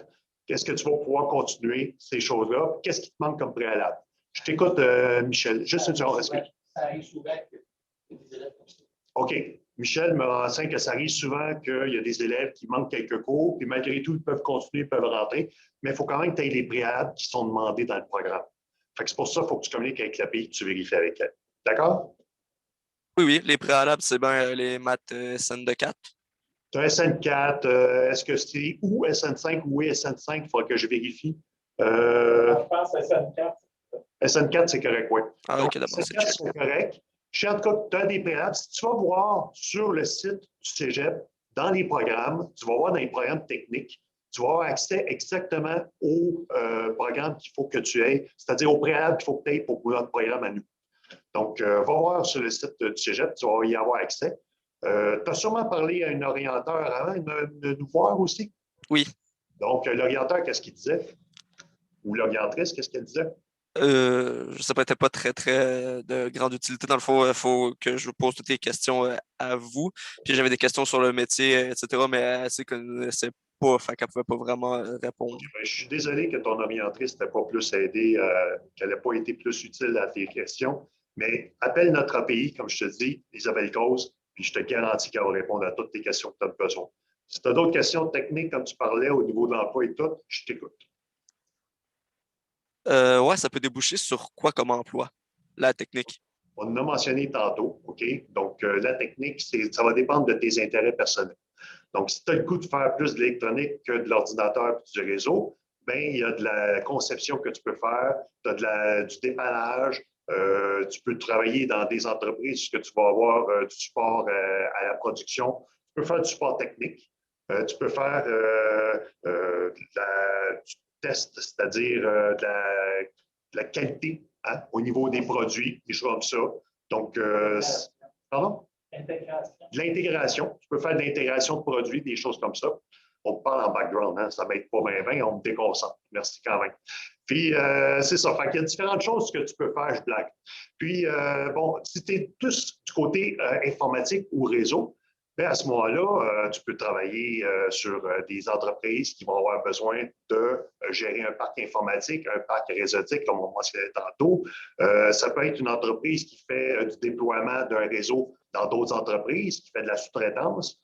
qu'est-ce que tu vas pouvoir continuer, ces choses-là, qu'est-ce qui te manque comme préalable. Je t'écoute, Michel. Juste une seconde. Ça arrive souvent que des élèves comme ça. OK. Michel me renseigne que ça arrive souvent qu'il y a des élèves qui manquent quelques cours, puis malgré tout, ils peuvent continuer, ils peuvent rentrer, mais il faut quand même que tu aies les préalables qui sont demandés dans le programme. Fait que c'est pour ça qu'il faut que tu communiques avec l'API, que tu vérifies avec elle. D'accord? Oui, oui, les préalables, c'est bien les maths SN de 4. Tu as SN4, est-ce que c'est ou SN5 ou SN5? Il faudra que je vérifie. Je pense que c'est SN4. SN4, c'est correct, oui. Ah, Donc, ok, d'abord, c'est SN4, check. c'est correct. En tout cas, tu as des préalables. Si tu vas voir sur le site du Cégep, dans les programmes, tu vas voir dans les programmes techniques, tu vas avoir accès exactement aux programmes qu'il faut que tu aies, c'est-à-dire aux préalables qu'il faut que tu aies pour notre programme à nous. Donc, va voir sur le site du Cégep, tu vas y avoir accès. Tu as sûrement parlé à un orienteur avant de nous voir aussi. Oui. Donc, l'orienteur, qu'est-ce qu'il disait? Ou l'orientrice, qu'est-ce qu'elle disait? Ça peut être pas très, très de grande utilité. Dans le fond, il faut que je vous pose toutes les questions à vous. Puis j'avais des questions sur le métier, etc., mais elle ne connaissait pas, fait qu'elle ne pouvait pas vraiment répondre. Je suis désolé que ton orientrice n'ait pas plus aidé, qu'elle n'ait pas été plus utile à tes questions, mais appelle notre API, comme je te dis, Isabelle Cause, puis je te garantis qu'elle va répondre à toutes tes questions que tu as besoin. Si tu as d'autres questions techniques, comme tu parlais, au niveau de l'emploi et tout, je t'écoute. Ouais, ça peut déboucher sur quoi comme emploi, la technique? On en a mentionné tantôt, OK? Donc, la technique, ça va dépendre de tes intérêts personnels. Donc, si tu as le goût de faire plus de l'électronique que de l'ordinateur et du réseau, bien, il y a de la conception que tu peux faire, tu as du dépannage, tu peux travailler dans des entreprises où tu vas avoir du support à la production, tu peux faire du support technique, tu peux faire du test, c'est-à-dire de la qualité hein, au niveau des produits, des choses comme ça. Donc, pardon? Intégration. De l'intégration. Tu peux faire de l'intégration de produits, des choses comme ça. On te parle en background, hein? Ça ne m'aide pas bien, on me déconcentre. Merci quand même. Puis, c'est ça. Fait qu'il y a différentes choses que tu peux faire, je blague. Puis, bon, si tu es plus du côté informatique ou réseau, bien, à ce moment-là, tu peux travailler sur des entreprises qui vont avoir besoin de gérer un parc informatique, un parc réseautique, comme on mentionnait tantôt. Ça peut être une entreprise qui fait du déploiement d'un réseau dans d'autres entreprises, qui fait de la sous-traitance.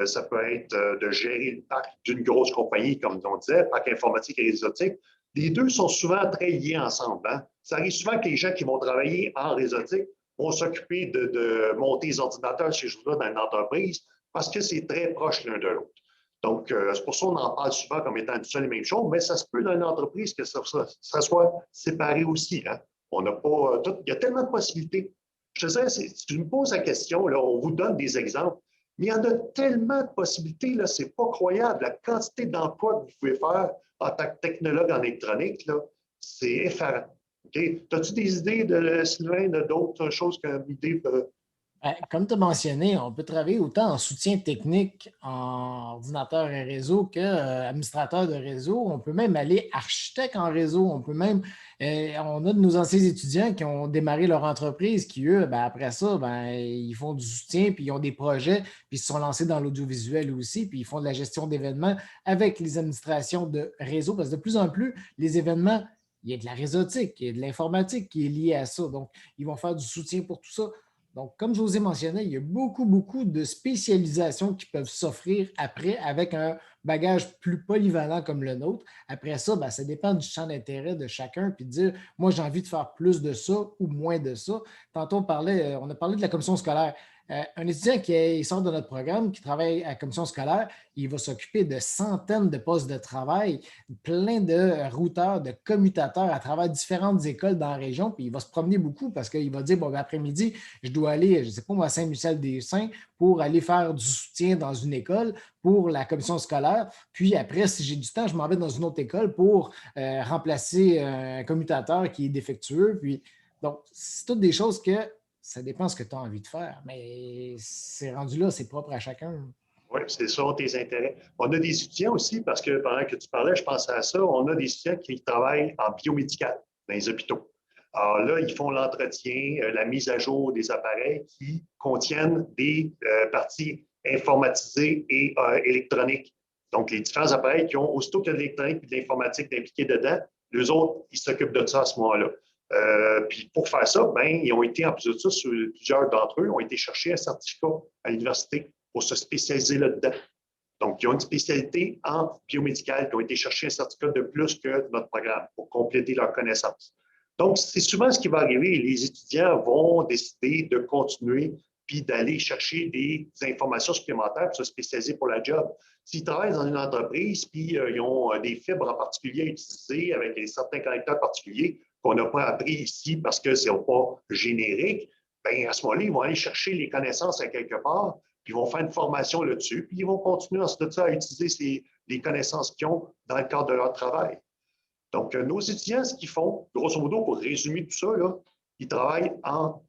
Ça peut être de gérer le parc d'une grosse compagnie, comme on disait, parc informatique et réseautique. Les deux sont souvent très liés ensemble. Hein? Ça arrive souvent que les gens qui vont travailler en réseautique vont s'occuper de monter les ordinateurs, ces choses-là, dans une entreprise, parce que c'est très proche l'un de l'autre. Donc, c'est pour ça qu'on en parle souvent comme étant une seule et même chose, mais ça se peut dans une entreprise que ça soit séparé aussi. Hein? On n'a pas il y a tellement de possibilités. Je te dirais, si tu me poses la question, là, on vous donne des exemples, mais il y en a tellement de possibilités, là, c'est pas croyable. La quantité d'emplois que vous pouvez faire en tant que technologue en électronique, là, c'est effarant. Okay? As-tu des idées, Sylvain, d'autres choses comme idée? Comme tu as mentionné, on peut travailler autant en soutien technique en ordinateur et réseau qu'administrateur de réseau. On peut même aller architecte en réseau. On peut même, on a de nos anciens étudiants qui ont démarré leur entreprise, qui, eux, après ça, ils font du soutien, puis ils ont des projets, puis ils se sont lancés dans l'audiovisuel aussi, puis ils font de la gestion d'événements avec les administrations de réseau, parce que de plus en plus, les événements, il y a de la réseautique, il y a de l'informatique qui est liée à ça. Donc, ils vont faire du soutien pour tout ça. Donc, comme José mentionnait, il y a beaucoup, beaucoup de spécialisations qui peuvent s'offrir après avec un bagage plus polyvalent comme le nôtre. Après ça, ça dépend du champ d'intérêt de chacun, puis de dire, moi, j'ai envie de faire plus de ça ou moins de ça. Tantôt, on a parlé de la commission scolaire. Un étudiant qui sort de notre programme, qui travaille à la commission scolaire, il va s'occuper de centaines de postes de travail, plein de routeurs, de commutateurs à travers différentes écoles dans la région, puis il va se promener beaucoup parce qu'il va dire, bon, après-midi, je dois aller, je ne sais pas moi, à Saint-Michel-des-Saints pour aller faire du soutien dans une école pour la commission scolaire. Puis après, si j'ai du temps, je m'en vais dans une autre école pour remplacer un commutateur qui est défectueux. Puis, donc, c'est toutes des choses que ça dépend de ce que tu as envie de faire, mais c'est rendu là, c'est propre à chacun. Oui, c'est ça, tes intérêts. On a des étudiants aussi, parce que pendant que tu parlais, je pensais à ça, on a des étudiants qui travaillent en biomédical dans les hôpitaux. Alors là, ils font l'entretien, la mise à jour des appareils qui contiennent des parties informatisées et électroniques. Donc, les différents appareils qui ont, aussitôt qu'il y a de l'électronique et de l'informatique impliquée dedans, les autres, ils s'occupent de ça à ce moment-là. Puis pour faire ça, ils ont été, en plus de ça, plusieurs d'entre eux ont été chercher un certificat à l'université pour se spécialiser là-dedans. Donc, ils ont une spécialité en biomédical qui ont été chercher un certificat de plus que notre programme pour compléter leurs connaissances. Donc, c'est souvent ce qui va arriver. Les étudiants vont décider de continuer puis d'aller chercher des informations supplémentaires pour se spécialiser pour la job. S'ils travaillent dans une entreprise, puis ils ont des fibres en particulier à utiliser avec certains connecteurs particuliers qu'on n'a pas appris ici parce que ce n'est pas générique, bien, à ce moment-là, ils vont aller chercher les connaissances à quelque part, puis ils vont faire une formation là-dessus, puis ils vont continuer ensuite de ça à utiliser les connaissances qu'ils ont dans le cadre de leur travail. Donc, nos étudiants, ce qu'ils font, grosso modo, pour résumer tout ça, là, ils travaillent en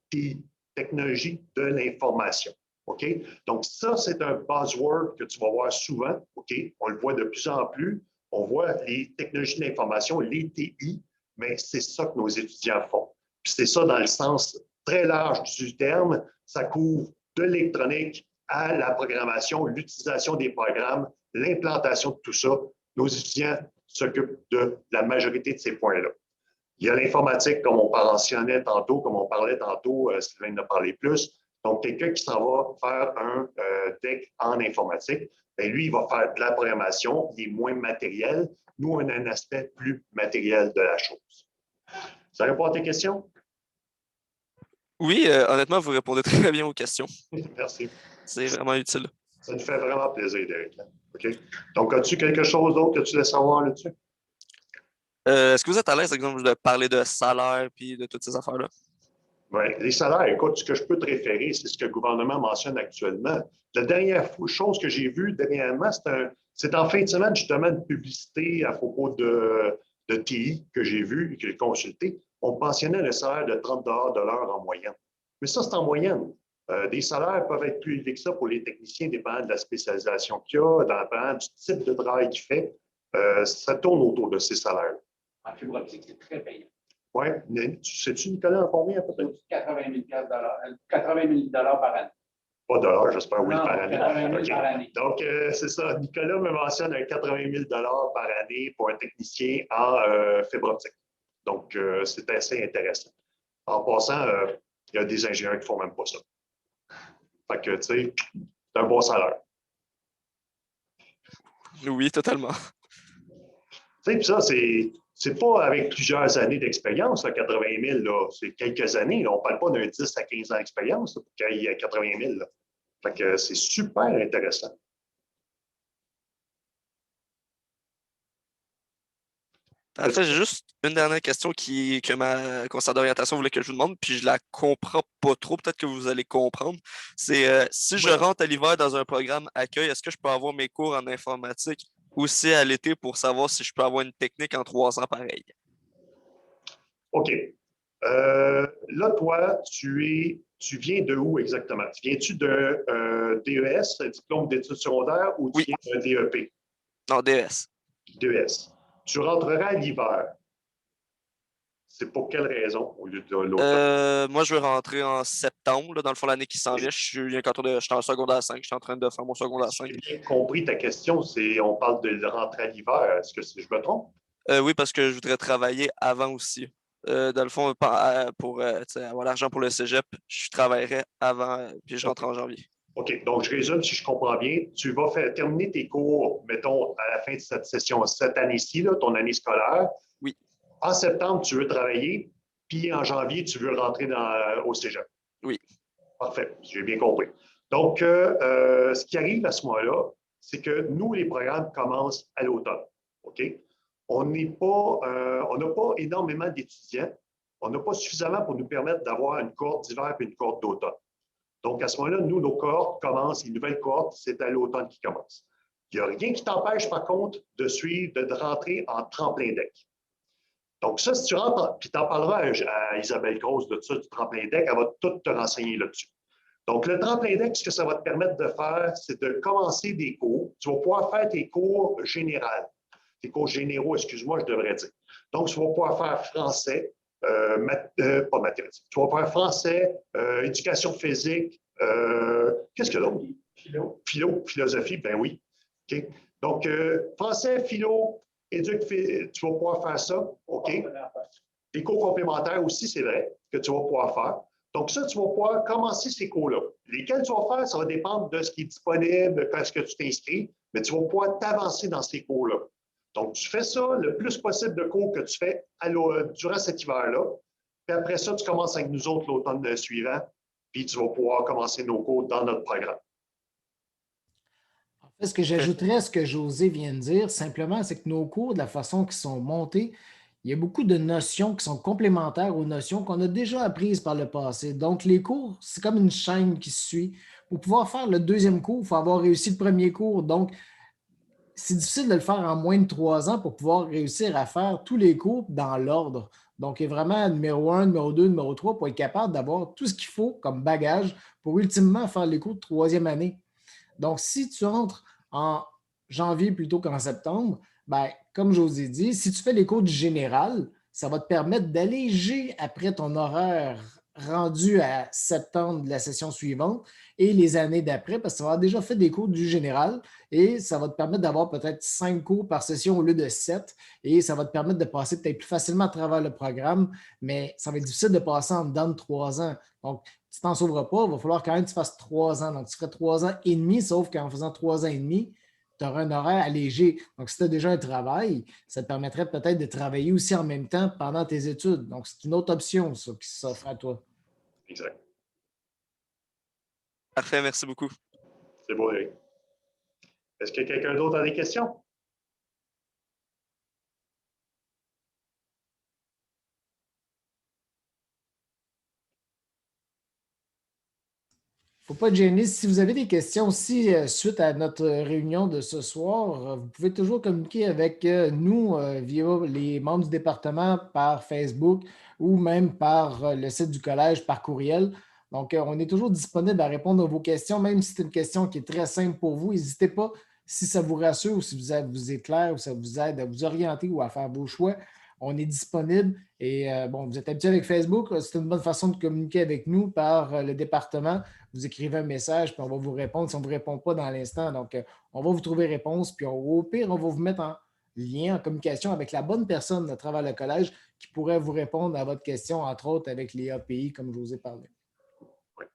technologie de l'information. OK? Donc, ça, c'est un buzzword que tu vas voir souvent. OK? On le voit de plus en plus. On voit les technologies de l'information, les TI, mais c'est ça que nos étudiants font. Puis c'est ça dans le sens très large du terme. Ça couvre de l'électronique à la programmation, l'utilisation des programmes, l'implantation de tout ça. Nos étudiants s'occupent de la majorité de ces points-là. Il y a l'informatique, comme on mentionnait tantôt, comme on parlait tantôt, Sylvain en a parlé plus. Donc, quelqu'un qui s'en va faire un DEC en informatique, bien, lui, il va faire de la programmation, il est moins matériel. Nous, on a un aspect plus matériel de la chose. Ça répond à tes questions? Oui, honnêtement, vous répondez très bien aux questions. Merci. C'est vraiment utile. Ça nous fait vraiment plaisir, Derek. OK? Donc, as-tu quelque chose d'autre que tu laisses savoir là-dessus? Est-ce que vous êtes à l'aise, par exemple, de parler de salaire et de toutes ces affaires-là? Oui, les salaires, écoute, ce que je peux te référer, c'est ce que le gouvernement mentionne actuellement. La dernière chose que j'ai vue dernièrement, c'est en fin de semaine, justement, une publicité à propos de TI que j'ai vu et que j'ai consulté. On mentionnait le salaire de 30 de l'heure en moyenne. Mais ça, c'est en moyenne. Des salaires peuvent être plus élevés que ça pour les techniciens, dépendant de la spécialisation qu'il y a, dépendant du type de travail qu'il fait. Ça tourne autour de ces salaires. En fibre optique, c'est très payant. Oui. Sais-tu, Nicolas, en combien peut-être? 80 000 par année. Pas dollars, j'espère, oui, Non, par année. 80 000 OK. par année. Donc, c'est ça. Nicolas me mentionne un 80 000 par année pour un technicien en fibre optique. Donc, c'est assez intéressant. En passant, il y a des ingénieurs qui ne font même pas ça. Fait que, tu sais, c'est un bon salaire. Oui, totalement. Tu sais, puis ça, c'est pas avec plusieurs années d'expérience, 80 000, là. C'est quelques années. Là. On ne parle pas d'un 10 à 15 ans d'expérience pour qu'il y ait 80 000. Là. Fait que c'est super intéressant. En fait, j'ai juste une dernière question que ma conseillère d'orientation voulait que je vous demande, puis je la comprends pas trop. Peut-être que vous allez comprendre. C'est si je rentre à l'hiver dans un programme accueil, est-ce que je peux avoir mes cours en informatique aussi à l'été pour savoir si je peux avoir une technique en 3 ans pareil? OK. Là, toi, tu viens de où exactement? Viens-tu de DES, diplôme d'études secondaires, ou tu viens d'un DEP? Non, DS. DES. Tu rentreras à l'hiver. C'est pour quelle raison au lieu de l'automne? Moi, je vais rentrer en septembre, là, dans le fond, l'année qui s'en vient. Je suis en secondaire 5. Je suis en train de faire mon secondaire 5. J'ai bien compris ta question. On parle de rentrer à l'hiver. Est-ce que je me trompe? Oui, parce que je voudrais travailler avant aussi. Dans le fond, pour avoir l'argent pour le cégep, je travaillerais avant, puis je rentre en janvier. OK. Donc, je résume si je comprends bien. Tu vas terminer tes cours, mettons, à la fin de cette année-ci, là, ton année scolaire. Oui. En septembre, tu veux travailler, puis en janvier, tu veux rentrer au cégep. Oui. Parfait. J'ai bien compris. Donc, ce qui arrive à ce moment-là, c'est que nous, les programmes commencent à l'automne. OK? On n'a pas énormément d'étudiants. On n'a pas suffisamment pour nous permettre d'avoir une cohorte d'hiver et une cohorte d'automne. Donc, à ce moment-là, nous, nos cohortes commencent, les nouvelles cohortes, c'est à l'automne qui commence. Il n'y a rien qui t'empêche, par contre, de rentrer en tremplin deck. Donc, ça, si tu rentres, puis tu en parleras à Isabelle Grosse de ça, du tremplin deck, elle va tout te renseigner là-dessus. Donc, le tremplin deck, ce que ça va te permettre de faire, c'est de commencer des cours. Tu vas pouvoir faire tes cours généraux. Tes cours généraux, excuse-moi, je devrais dire. Donc, tu vas pouvoir faire français, pas mathématiques. Tu vas faire français, éducation physique, qu'est-ce que l'autre? Philosophie, ben oui. Okay. Donc, français, philo, tu vas pouvoir faire ça, OK? Les cours complémentaires aussi, c'est vrai, que tu vas pouvoir faire. Donc, ça, tu vas pouvoir commencer ces cours-là. Lesquels tu vas faire, ça va dépendre de ce qui est disponible, quand est-ce que tu t'inscris, mais tu vas pouvoir t'avancer dans ces cours-là. Donc, tu fais ça le plus possible de cours que tu fais durant cet hiver-là. Puis après ça, tu commences avec nous autres l'automne suivant. puis tu vas pouvoir commencer nos cours dans notre programme. En fait, ce que j'ajouterais à ce que José vient de dire, simplement, c'est que nos cours, de la façon qu'ils sont montés, il y a beaucoup de notions qui sont complémentaires aux notions qu'on a déjà apprises par le passé. Donc, les cours, c'est comme une chaîne qui se suit. Pour pouvoir faire le deuxième cours, il faut avoir réussi le premier cours. Donc, c'est difficile de le faire en moins de 3 ans pour pouvoir réussir à faire tous les cours dans l'ordre. Donc, il y a vraiment numéro 1, numéro 2, numéro 3 pour être capable d'avoir tout ce qu'il faut comme bagage pour ultimement faire les cours de troisième année. Donc, si tu entres en janvier plutôt qu'en septembre, ben, comme je vous ai dit, si tu fais les cours du général, ça va te permettre d'alléger après ton horaire rendu à septembre de la session suivante et les années d'après, parce que tu vas avoir déjà fait des cours du général et ça va te permettre d'avoir peut-être 5 cours par session au lieu de 7 et ça va te permettre de passer peut-être plus facilement à travers le programme, mais ça va être difficile de passer en dedans de 3 ans. Donc, tu t'en sauveras pas, il va falloir quand même que tu fasses 3 ans. Donc, tu ferais 3 ans et demi, sauf qu'en faisant 3 ans et demi, tu auras un horaire allégé. Donc, si tu as déjà un travail, ça te permettrait peut-être de travailler aussi en même temps pendant tes études. Donc, c'est une autre option, ça, qui s'offre à toi. Exact. Parfait, merci beaucoup. C'est beau, Eric. Est-ce que quelqu'un d'autre a des questions? Il ne faut pas être gêné. Si vous avez des questions aussi suite à notre réunion de ce soir, vous pouvez toujours communiquer avec nous via les membres du département par Facebook ou même par le site du collège par courriel. Donc, on est toujours disponible à répondre à vos questions, même si c'est une question qui est très simple pour vous. N'hésitez pas, si ça vous rassure ou si vous éclaire ou ça vous aide à vous orienter ou à faire vos choix. On est disponible et bon, vous êtes habitué avec Facebook, c'est une bonne façon de communiquer avec nous par le département. Vous écrivez un message, puis on va vous répondre si on ne vous répond pas dans l'instant. Donc, on va vous trouver réponse, puis au pire, on va vous mettre en lien, en communication avec la bonne personne à travers le collège qui pourrait vous répondre à votre question, entre autres avec les API, comme je vous ai parlé. Oui.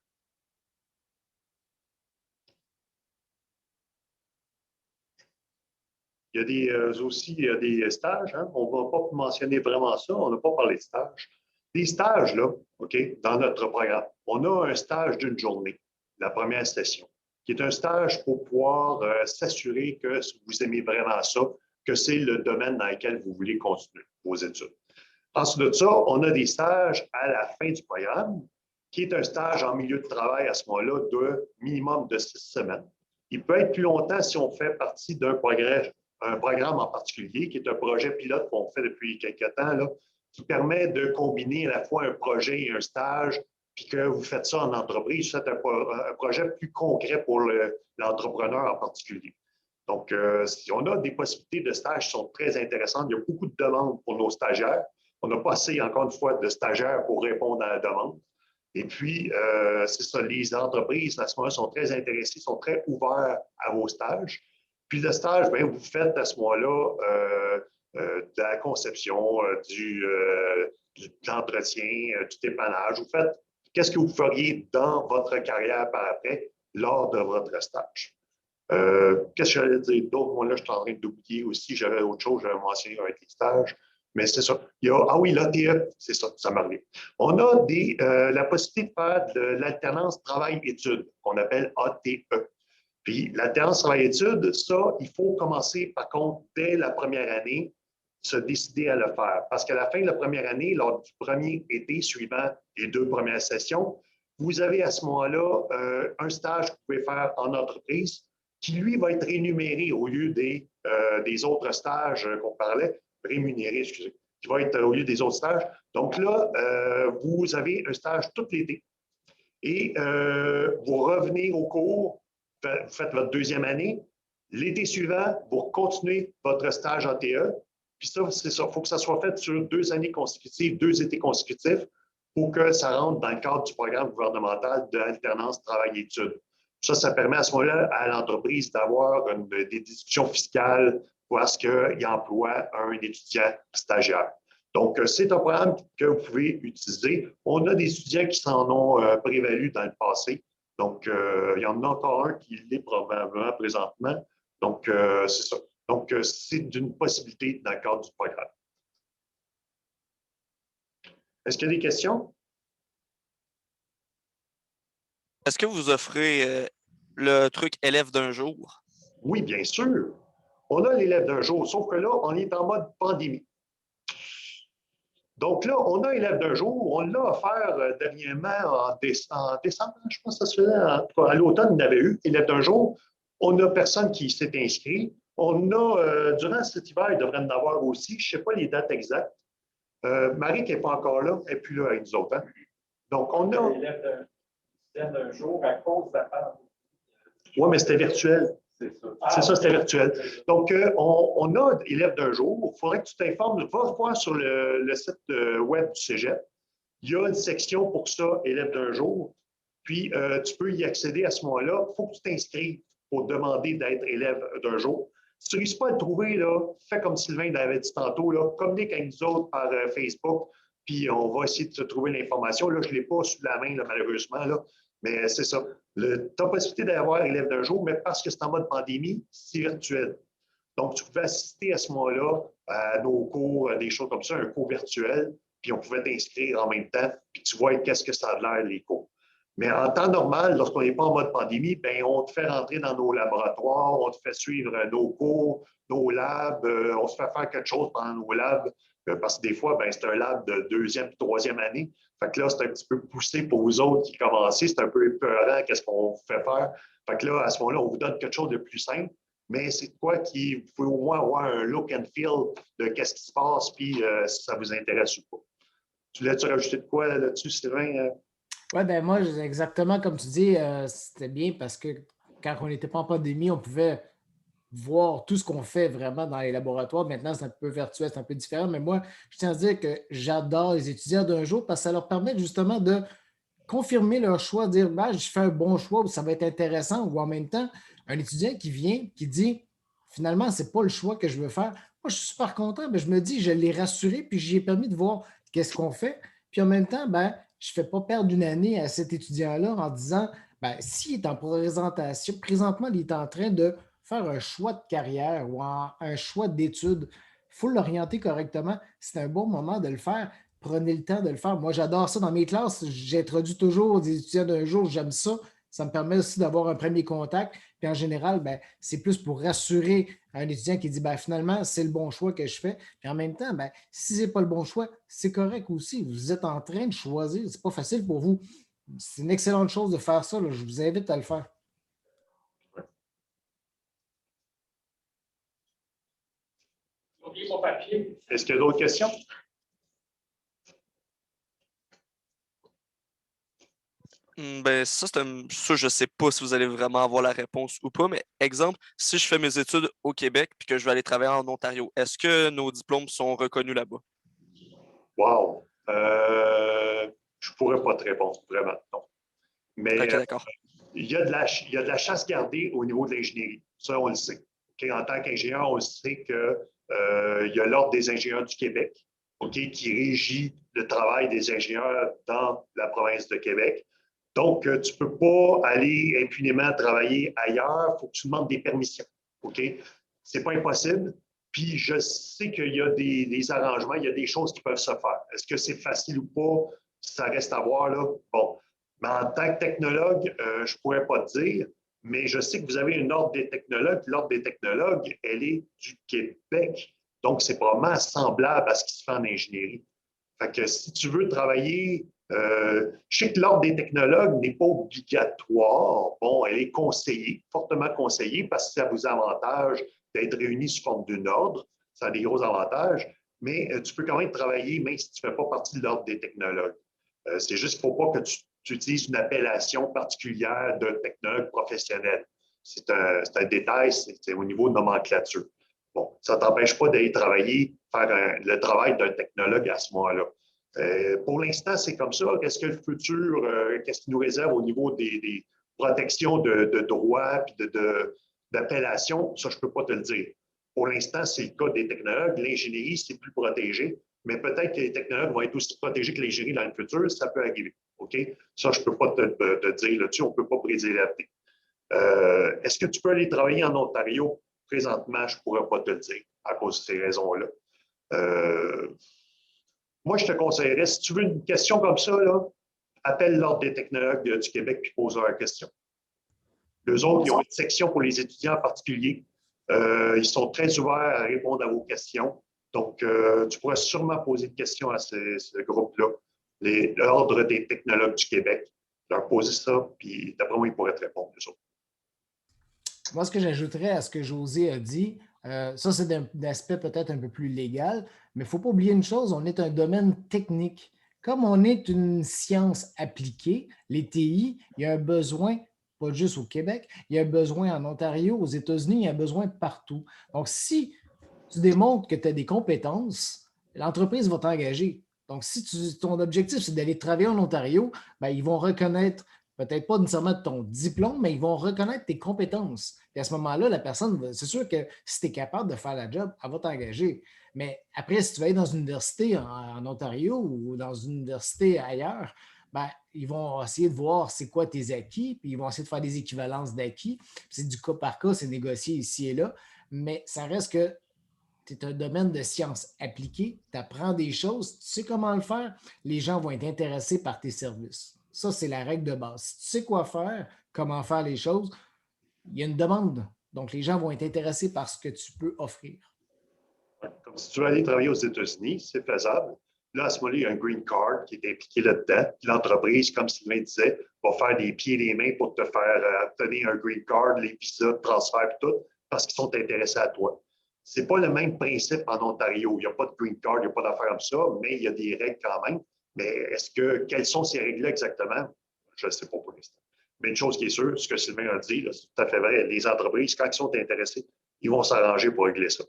Il y a aussi des stages. Hein? On ne va pas mentionner vraiment ça. On n'a pas parlé de stages. Des stages, là, OK, dans notre programme. On a un stage d'une journée, la première session, qui est un stage pour pouvoir s'assurer que vous aimez vraiment ça, que c'est le domaine dans lequel vous voulez continuer vos études. Ensuite de ça, on a des stages à la fin du programme, qui est un stage en milieu de travail à ce moment-là de minimum de 6 semaines. Il peut être plus longtemps si on fait partie d'un programme en particulier, qui est un projet pilote qu'on fait depuis quelques temps, là, qui permet de combiner à la fois un projet et un stage, puis que vous faites ça en entreprise, vous faites un projet plus concret pour l'entrepreneur en particulier. Donc, on a des possibilités de stages qui sont très intéressantes. Il y a beaucoup de demandes pour nos stagiaires. On n'a pas assez, encore une fois, de stagiaires pour répondre à la demande. Et puis, c'est ça, les entreprises, à ce moment-là, sont très intéressées, sont très ouverts à vos stages. Puis le stage, bien, vous faites à ce moment-là de la conception, de l'entretien, du dépannage. Vous faites qu'est-ce que vous feriez dans votre carrière par après lors de votre stage. Qu'est-ce que j'allais dire d'autre? Moi, là, je suis en train d'oublier aussi. J'avais autre chose, j'avais mentionné avec les stages. Mais c'est ça. Oui, l'ATE, c'est ça, ça m'arrive. On a la possibilité de faire de l'alternance travail-études, qu'on appelle ATE. Puis l'alternance travail-études, ça, il faut commencer, par contre, dès la première année, se décider à le faire. Parce qu'à la fin de la première année, lors du premier été suivant les 2 premières sessions, vous avez à ce moment-là un stage que vous pouvez faire en entreprise qui, lui, va être rémunéré au lieu des autres stages qu'on parlait, rémunéré, excusez, qui va être au lieu des autres stages. Donc là, vous avez un stage tout l'été. Et vous revenez au cours, vous faites votre 2e année. L'été suivant, vous continuez votre stage ATE. Puis ça, c'est ça. Il faut que ça soit fait sur 2 années consécutives, 2 étés consécutifs pour que ça rentre dans le cadre du programme gouvernemental d'alternance travail-études. Ça permet à ce moment-là à l'entreprise d'avoir des discussions fiscales pour ce qu'il emploie un étudiant stagiaire. Donc, c'est un programme que vous pouvez utiliser. On a des étudiants qui s'en ont prévalu dans le passé. Donc, il y en a encore un qui l'est probablement présentement. Donc, c'est ça. Donc, c'est une possibilité dans le cadre du programme. Est-ce qu'il y a des questions? est-ce que vous offrez le truc élève d'un jour? Oui, bien sûr. On a l'élève d'un jour, sauf que là, on est en mode pandémie. Donc là, on a élève d'un jour, on l'a offert dernièrement en décembre, je pense que ça se faisait, à l'automne, on avait eu élève d'un jour. On n'a personne qui s'est inscrit. On a, durant cet hiver, il devrait en avoir aussi, je ne sais pas les dates exactes. Marie qui n'est pas encore là, elle n'est plus là avec nous autres. Hein? Donc, on a. L'élève d'un jour à cause de la pandémie. Oui, mais c'était virtuel. C'est ça. C'est ça, c'était virtuel. Donc, on a élève d'un jour. Il faudrait que tu t'informes. Va voir sur le site web du Cégep. Il y a une section pour ça, élève d'un jour. Puis, tu peux y accéder à ce moment-là. Il faut que tu t'inscrives pour demander d'être élève d'un jour. Si tu ne réussis pas à le trouver, là, fais comme Sylvain l'avait dit tantôt, là, communique avec nous autres par Facebook, puis on va essayer de te trouver l'information. Là, je ne l'ai pas sous la main, là, malheureusement, là, mais c'est ça. Tu as possibilité d'avoir élève d'un jour, mais parce que c'est en mode pandémie, c'est virtuel. Donc, tu pouvais assister à ce moment-là à nos cours, des choses comme ça, un cours virtuel, puis on pouvait t'inscrire en même temps, puis tu vois qu'est-ce que ça a l'air, les cours. Mais en temps normal, lorsqu'on n'est pas en mode pandémie, bien, on te fait rentrer dans nos laboratoires, on te fait suivre nos cours, nos labs, on se fait faire quelque chose pendant nos labs, parce que des fois, bien, c'est un lab de deuxième, troisième année. Fait que là, c'est un petit peu poussé pour vous autres qui commencez, c'est un peu épeurant, qu'est-ce qu'on vous fait faire. Fait que là, à ce moment-là, on vous donne quelque chose de plus simple, mais c'est quoi qui, vous pouvez au moins avoir un look and feel de qu'est-ce qui se passe, puis si ça vous intéresse ou pas. Tu voulais-tu rajouter de quoi là-dessus, Sylvain? Oui, ben moi, exactement comme tu dis, c'était bien parce que quand on n'était pas en pandémie, on pouvait voir tout ce qu'on fait vraiment dans les laboratoires. Maintenant, c'est un peu virtuel, c'est un peu différent, mais moi, je tiens à dire que j'adore les étudiants d'un jour parce que ça leur permet justement de confirmer leur choix, dire ben, je fais un bon choix ou ça va être intéressant, ou en même temps, un étudiant qui vient, qui dit finalement, ce n'est pas le choix que je veux faire. Moi, je suis super content, mais je me dis, je l'ai rassuré, puis j'ai permis de voir qu'est-ce qu'on fait. Puis en même temps, ben, je ne fais pas perdre une année à cet étudiant-là en disant ben, s'il est en présentation, présentement, il est en train de faire un choix de carrière ou un choix d'études. Il faut l'orienter correctement. C'est un bon moment de le faire. Prenez le temps de le faire. Moi, j'adore ça dans mes classes. J'introduis toujours des étudiants d'un jour. J'aime ça. Ça me permet aussi d'avoir un premier contact. Puis en général, ben, c'est plus pour rassurer un étudiant qui dit ben, finalement, c'est le bon choix que je fais. Puis en même temps, ben, si ce n'est pas le bon choix, c'est correct aussi. Vous êtes en train de choisir. Ce n'est pas facile pour vous. C'est une excellente chose de faire ça. Là. Je vous invite à le faire. Oubliez mon papier. Est-ce qu'il y a d'autres questions? Ben, ça, je sais pas si vous allez vraiment avoir la réponse ou pas, mais exemple, si je fais mes études au Québec et que je vais aller travailler en Ontario, est-ce que nos diplômes sont reconnus là-bas? Wow! Je ne pourrais pas te répondre, vraiment, non. Mais Ok, d'accord. il y a de la chasse gardée au niveau de l'ingénierie. Ça, on le sait. Okay? En tant qu'ingénieur, on sait qu'il y a l'Ordre des ingénieurs du Québec, okay, qui régit le travail des ingénieurs dans la province de Québec. Donc, tu ne peux pas aller impunément travailler ailleurs. Il faut que tu demandes des permissions. OK? Ce n'est pas impossible. Puis, je sais qu'il y a des arrangements, il y a des choses qui peuvent se faire. Est-ce que c'est facile ou pas? Ça reste à voir, là. Bon. Mais en tant que technologue, je ne pourrais pas te dire, mais je sais que vous avez une ordre des technologues. L'ordre des technologues, elle est du Québec. Donc, c'est probablement semblable à ce qui se fait en ingénierie. Fait que si tu veux travailler, je sais que l'ordre des technologues n'est pas obligatoire. Bon, elle est conseillée, fortement conseillée, parce que ça vous avantage d'être réunis sous forme d'une ordre. Ça a des gros avantages, mais tu peux quand même travailler, même si tu ne fais pas partie de l'ordre des technologues. C'est juste qu'il ne faut pas que tu utilises une appellation particulière de technologue professionnel. C'est un détail, c'est au niveau de nomenclature. Bon, ça ne t'empêche pas d'aller travailler, faire le travail d'un technologue à ce moment-là. Pour l'instant, c'est comme ça. Qu'est-ce que le futur, qu'est-ce qui nous réserve au niveau des protections de droits et d'appellation? Ça, je ne peux pas te le dire. Pour l'instant, c'est le cas des technologues. L'ingénierie, c'est plus protégé, mais peut-être que les technologues vont être aussi protégés que l'ingénierie dans le futur. Ça peut arriver. OK? Ça, je ne peux pas te dire là-dessus. On ne peut pas prédire l'avenir. Est-ce que tu peux aller travailler en Ontario? Présentement, je ne pourrais pas te le dire à cause de ces raisons-là. Moi, je te conseillerais, si tu veux une question comme ça, là, appellent l'Ordre des technologues du Québec puis posent leurs questions. Eux autres, ils ont une section pour les étudiants en particulier. Ils sont très ouverts à répondre à vos questions. Donc, tu pourrais sûrement poser des questions à ce groupe-là, l'Ordre des technologues du Québec. Leur poser ça, puis d'après moi, ils pourraient te répondre, eux autres. Moi, ce que j'ajouterais à ce que José a dit, ça, c'est d'un aspect peut-être un peu plus légal, mais il ne faut pas oublier une chose, on est un domaine technique. Comme on est une science appliquée, les TI, il y a un besoin, pas juste au Québec, il y a un besoin en Ontario, aux États-Unis, il y a un besoin partout. Donc, si tu démontres que tu as des compétences, l'entreprise va t'engager. Donc, si ton objectif, c'est d'aller travailler en Ontario, ben, ils vont reconnaître peut-être pas nécessairement ton diplôme, mais ils vont reconnaître tes compétences. Et à ce moment-là, la personne, c'est sûr que si tu es capable de faire la job, elle va t'engager. Mais après, si tu vas aller dans une université en Ontario ou dans une université ailleurs, ben, ils vont essayer de voir c'est quoi tes acquis, puis ils vont essayer de faire des équivalences d'acquis. C'est du cas par cas, c'est négocié ici et là, mais ça reste que tu es un domaine de sciences appliquées, tu apprends des choses, tu sais comment le faire, les gens vont être intéressés par tes services. Ça, c'est la règle de base. Si tu sais quoi faire, comment faire les choses, il y a une demande. Donc, les gens vont être intéressés par ce que tu peux offrir. Comme si tu veux aller travailler aux États-Unis, c'est faisable. Là, à ce moment-là, il y a un green card qui est impliqué là-dedans. L'entreprise, comme Sylvain disait, va faire des pieds et des mains pour te faire obtenir un green card, les visas, le transfert et tout, parce qu'ils sont intéressés à toi. Ce n'est pas le même principe en Ontario. Il n'y a pas de green card, il n'y a pas d'affaire comme ça, mais il y a des règles quand même. Mais quelles sont ces règles-là exactement? Je ne sais pas pour l'instant. Mais une chose qui est sûre, ce que Sylvain a dit, c'est tout à fait vrai. Les entreprises, quand ils sont intéressés, ils vont s'arranger pour régler ça.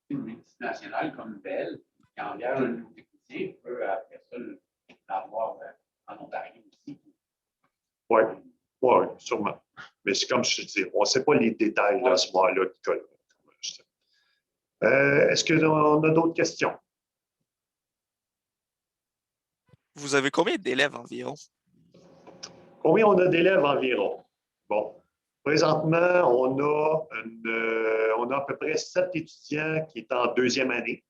Une multinationale comme Bell, qui engage un nouveau technicien, peut après ça l'avoir en Ontario aussi. Oui, sûrement. Mais c'est comme je te dis, on ne sait pas les détails là, à ce moment-là. Est-ce qu'on a d'autres questions? Vous avez combien d'élèves environ? Combien on a d'élèves environ? Bon, présentement, on a à peu près 7 étudiants qui sont en deuxième année.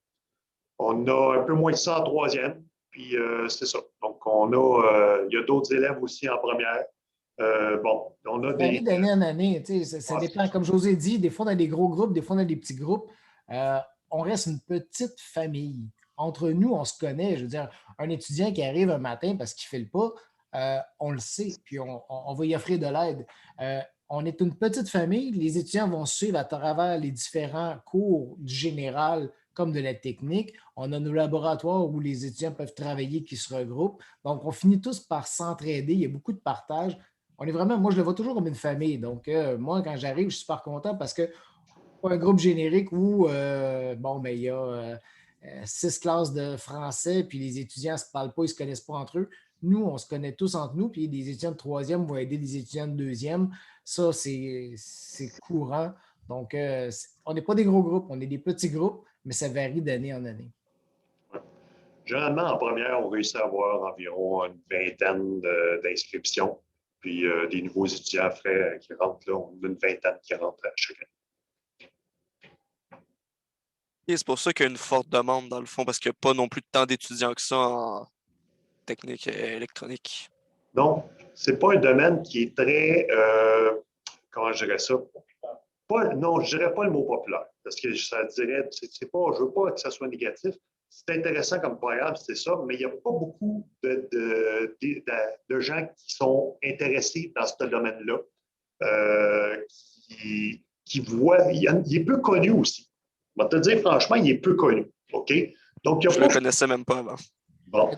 On a un peu moins de ça en troisième, puis c'est ça. Donc, il y a d'autres élèves aussi en première. Bon, on a des... D'année en année, ça dépend. Comme José dit, des fois on a des gros groupes, des fois on a des petits groupes. On reste une petite famille. Entre nous, on se connaît. Je veux dire, un étudiant qui arrive un matin parce qu'il ne file pas, on le sait, puis on va y offrir de l'aide. On est une petite famille. Les étudiants vont suivre à travers les différents cours du général comme de la technique. On a nos laboratoires où les étudiants peuvent travailler qui se regroupent. Donc, on finit tous par s'entraider. Il y a beaucoup de partage. On est vraiment, moi, je le vois toujours comme une famille. Donc, moi, quand j'arrive, je suis super content parce que pas un groupe générique où, il y a 6 classes de français, puis les étudiants ne se parlent pas, ils ne se connaissent pas entre eux. Nous, on se connaît tous entre nous, puis les étudiants de troisième vont aider les étudiants de deuxième. Ça, c'est courant. Donc, on n'est pas des gros groupes, on est des petits groupes, mais ça varie d'année en année. Généralement, en première, on réussit à avoir environ une vingtaine d'inscriptions. Puis des nouveaux étudiants frais qui rentrent là, on a une vingtaine qui rentrent à chaque année. Et c'est pour ça qu'il y a une forte demande dans le fond, parce qu'il n'y a pas non plus tant d'étudiants que ça en technique électronique. Donc, ce n'est pas un domaine qui est très, comment je dirais ça? Non, je ne dirais pas le mot populaire, parce que ça dirait, c'est pas, je ne veux pas que ça soit négatif. C'est intéressant comme programme, c'est ça, mais il n'y a pas beaucoup de gens qui sont intéressés dans ce domaine-là, qui voient, il est peu connu aussi. Je vais te dire franchement, il est peu connu. OK? Donc, je ne le connaissais même pas avant. Bon,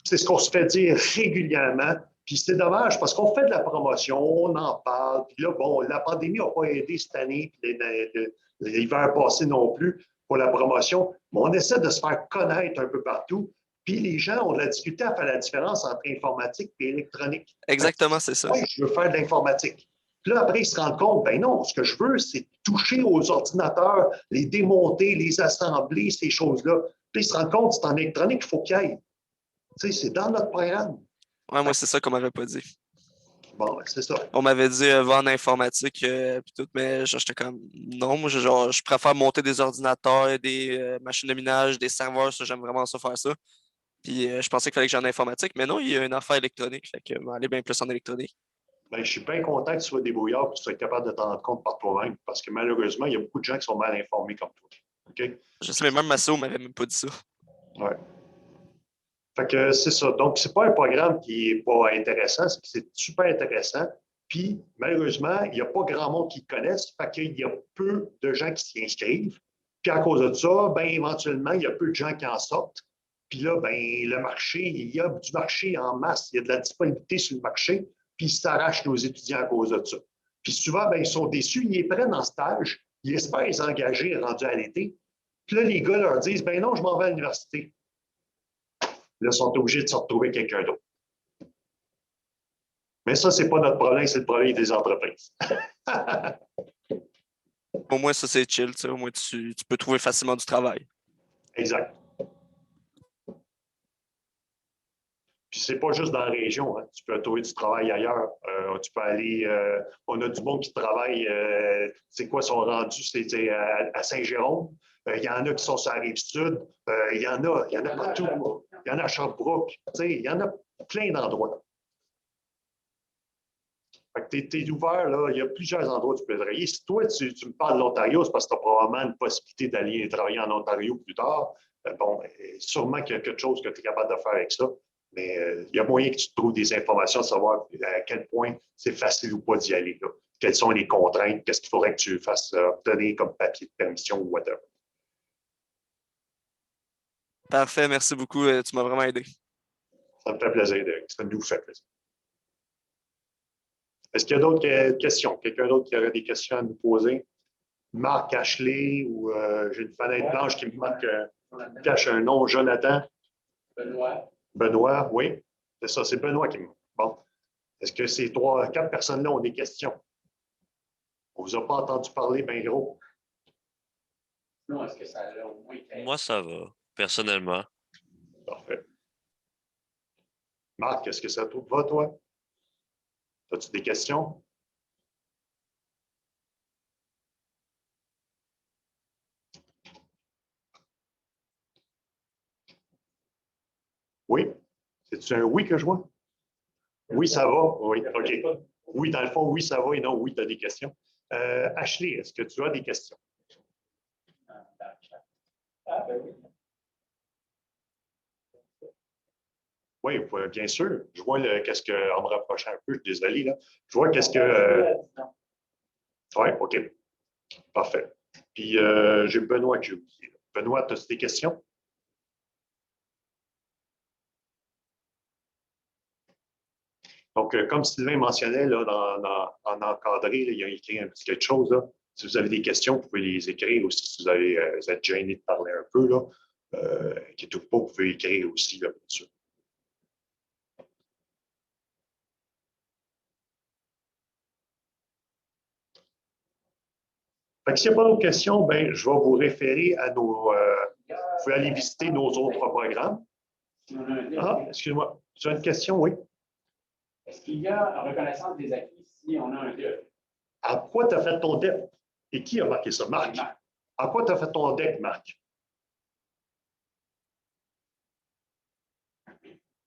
c'est ce qu'on se fait dire régulièrement. Puis c'est dommage parce qu'on fait de la promotion, on en parle. Puis là, bon, la pandémie n'a pas aidé cette année, puis l'hiver passé non plus pour la promotion. Mais on essaie de se faire connaître un peu partout. Puis les gens ont de la difficulté à faire la différence entre informatique et électronique. Exactement, c'est ça. Oui, je veux faire de l'informatique. Puis là, après, ils se rendent compte, ben non, ce que je veux, c'est toucher aux ordinateurs, les démonter, les assembler, ces choses-là. Puis ils se rendent compte, c'est en électronique qu'il faut qu'il y aille. Tu sais, c'est dans notre programme. Ouais, moi, c'est ça qu'on m'avait pas dit. Bon, c'est ça. On m'avait dit va en informatique puis tout, mais j'étais comme non, moi je préfère monter des ordinateurs, des machines de minage, des serveurs, ça, j'aime vraiment ça faire ça. Puis je pensais qu'il fallait que j'aille en informatique, mais non, il y a une affaire électronique. Fait que je vais aller bien plus en électronique. Ben, je suis bien content que tu sois débrouillard et que tu sois capable de t'en rendre compte par toi-même parce que malheureusement, il y a beaucoup de gens qui sont mal informés comme toi. OK? Je sais, mais même Masso m'avait même pas dit ça. Ouais. Fait que c'est ça. Donc, c'est pas un programme qui est pas intéressant, c'est super intéressant. Puis, malheureusement, il n'y a pas grand monde qui le connaisse. Fait qu'il y a peu de gens qui s'y inscrivent. Puis, à cause de ça, ben, éventuellement, il y a peu de gens qui en sortent. Puis là, ben, le marché, il y a du marché en masse. Il y a de la disponibilité sur le marché. Puis, ils s'arrachent nos étudiants à cause de ça. Puis, souvent, ben, ils sont déçus. Ils les prennent en stage. Ils espèrent les engager rendus à l'été. Puis là, les gars leur disent, ben non, je m'en vais à l'université. Là, ils sont obligés de se retrouver quelqu'un d'autre. Mais ça, ce n'est pas notre problème, c'est le problème des entreprises. Au moins, ça, c'est chill. Au moins, tu peux trouver facilement du travail. Exact. Puis c'est pas juste dans la région, hein. Tu peux trouver du travail ailleurs. Tu peux aller. On a du monde qui travaille. C'est quoi sont rendus? C'est à Saint-Jérôme. Il y en a qui sont sur la rive sud. Il y en a partout. Il y en a à Sherbrooke. Il y en a plein d'endroits. Tu es ouvert, là, il y a plusieurs endroits où tu peux travailler. Si toi, tu me parles de l'Ontario, c'est parce que tu as probablement une possibilité d'aller travailler en Ontario plus tard. Bon, sûrement qu'il y a quelque chose que tu es capable de faire avec ça. Mais il y a moyen que tu trouves des informations, de savoir à quel point c'est facile ou pas d'y aller. Là. Quelles sont les contraintes, qu'est-ce qu'il faudrait que tu fasses obtenir comme papier de permission ou whatever. Parfait, merci beaucoup. Tu m'as vraiment aidé. Ça me fait plaisir, Derek. Ça nous fait plaisir. Est-ce qu'il y a d'autres questions? Quelqu'un d'autre qui aurait des questions à nous poser? Marc, Ashley, ou j'ai une fenêtre blanche qui me marque, cache un nom, Jonathan. Benoît. Benoît, oui. C'est ça, c'est Benoît qui me marque. Bon. Est-ce que ces quatre personnes-là ont des questions? On ne vous a pas entendu parler bien gros. Non, est-ce que ça a au moins été... Moi, ça va, personnellement. Parfait. Marc, est-ce que ça te va, toi? As-tu des questions? Oui? C'est-tu un oui que je vois? Oui, ça va. Oui, OK. Oui, dans le fond, oui, ça va et non, oui, tu as des questions. Ashley, est-ce que tu as des questions? Ah, ben oui. Oui, bien sûr. Je vois qu'est-ce que, en me rapprochant un peu, je suis désolé, là. Je vois qu'est-ce que. Oui, OK. Parfait. Puis, j'ai Benoît qui est oublié. Benoît, as-tu des questions? Donc, comme Sylvain mentionnait, là, en encadré, là, il y a écrit un petit quelque chose. Là. Si vous avez des questions, vous pouvez les écrire aussi. Si vous êtes gêné de parler un peu, là, inquiétez-vous pas, vous pouvez écrire aussi, là, bien sûr. S'il n'y a pas d'autres questions, ben, je vais vous référer à nos. Vous pouvez aller visiter nos autres programmes. Ah, excuse-moi. Tu as une question, oui? Est-ce qu'il y a reconnaissance des acquis si on a un DEP? À quoi tu as fait ton DEP? Et qui a marqué ça? Marc. À quoi tu as fait ton DEP, Marc?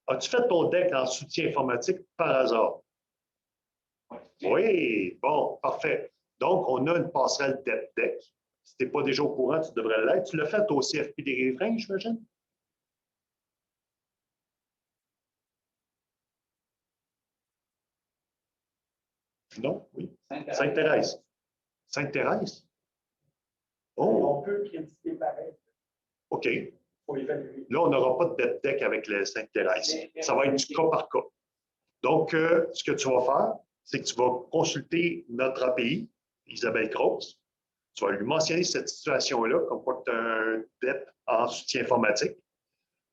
As-tu fait ton DEC en soutien informatique par hasard? Oui, bon, parfait. Donc, on a une passerelle DEC. Si tu n'es pas déjà au courant, tu devrais l'être. Tu l'as fait au CFP des Riverains, j'imagine? Non, oui. Sainte-Thérèse. Sainte-Thérèse? Oh, On peut critiquer pareil. OK. Il faut évaluer. Là, on n'aura pas de DEC avec les Sainte-Thérèse. Ça va être du cas par cas. Donc, ce que tu vas faire, c'est que tu vas consulter notre API, Isabelle Grosse. Tu vas lui mentionner cette situation-là, comme quoi tu as un DEP en soutien informatique.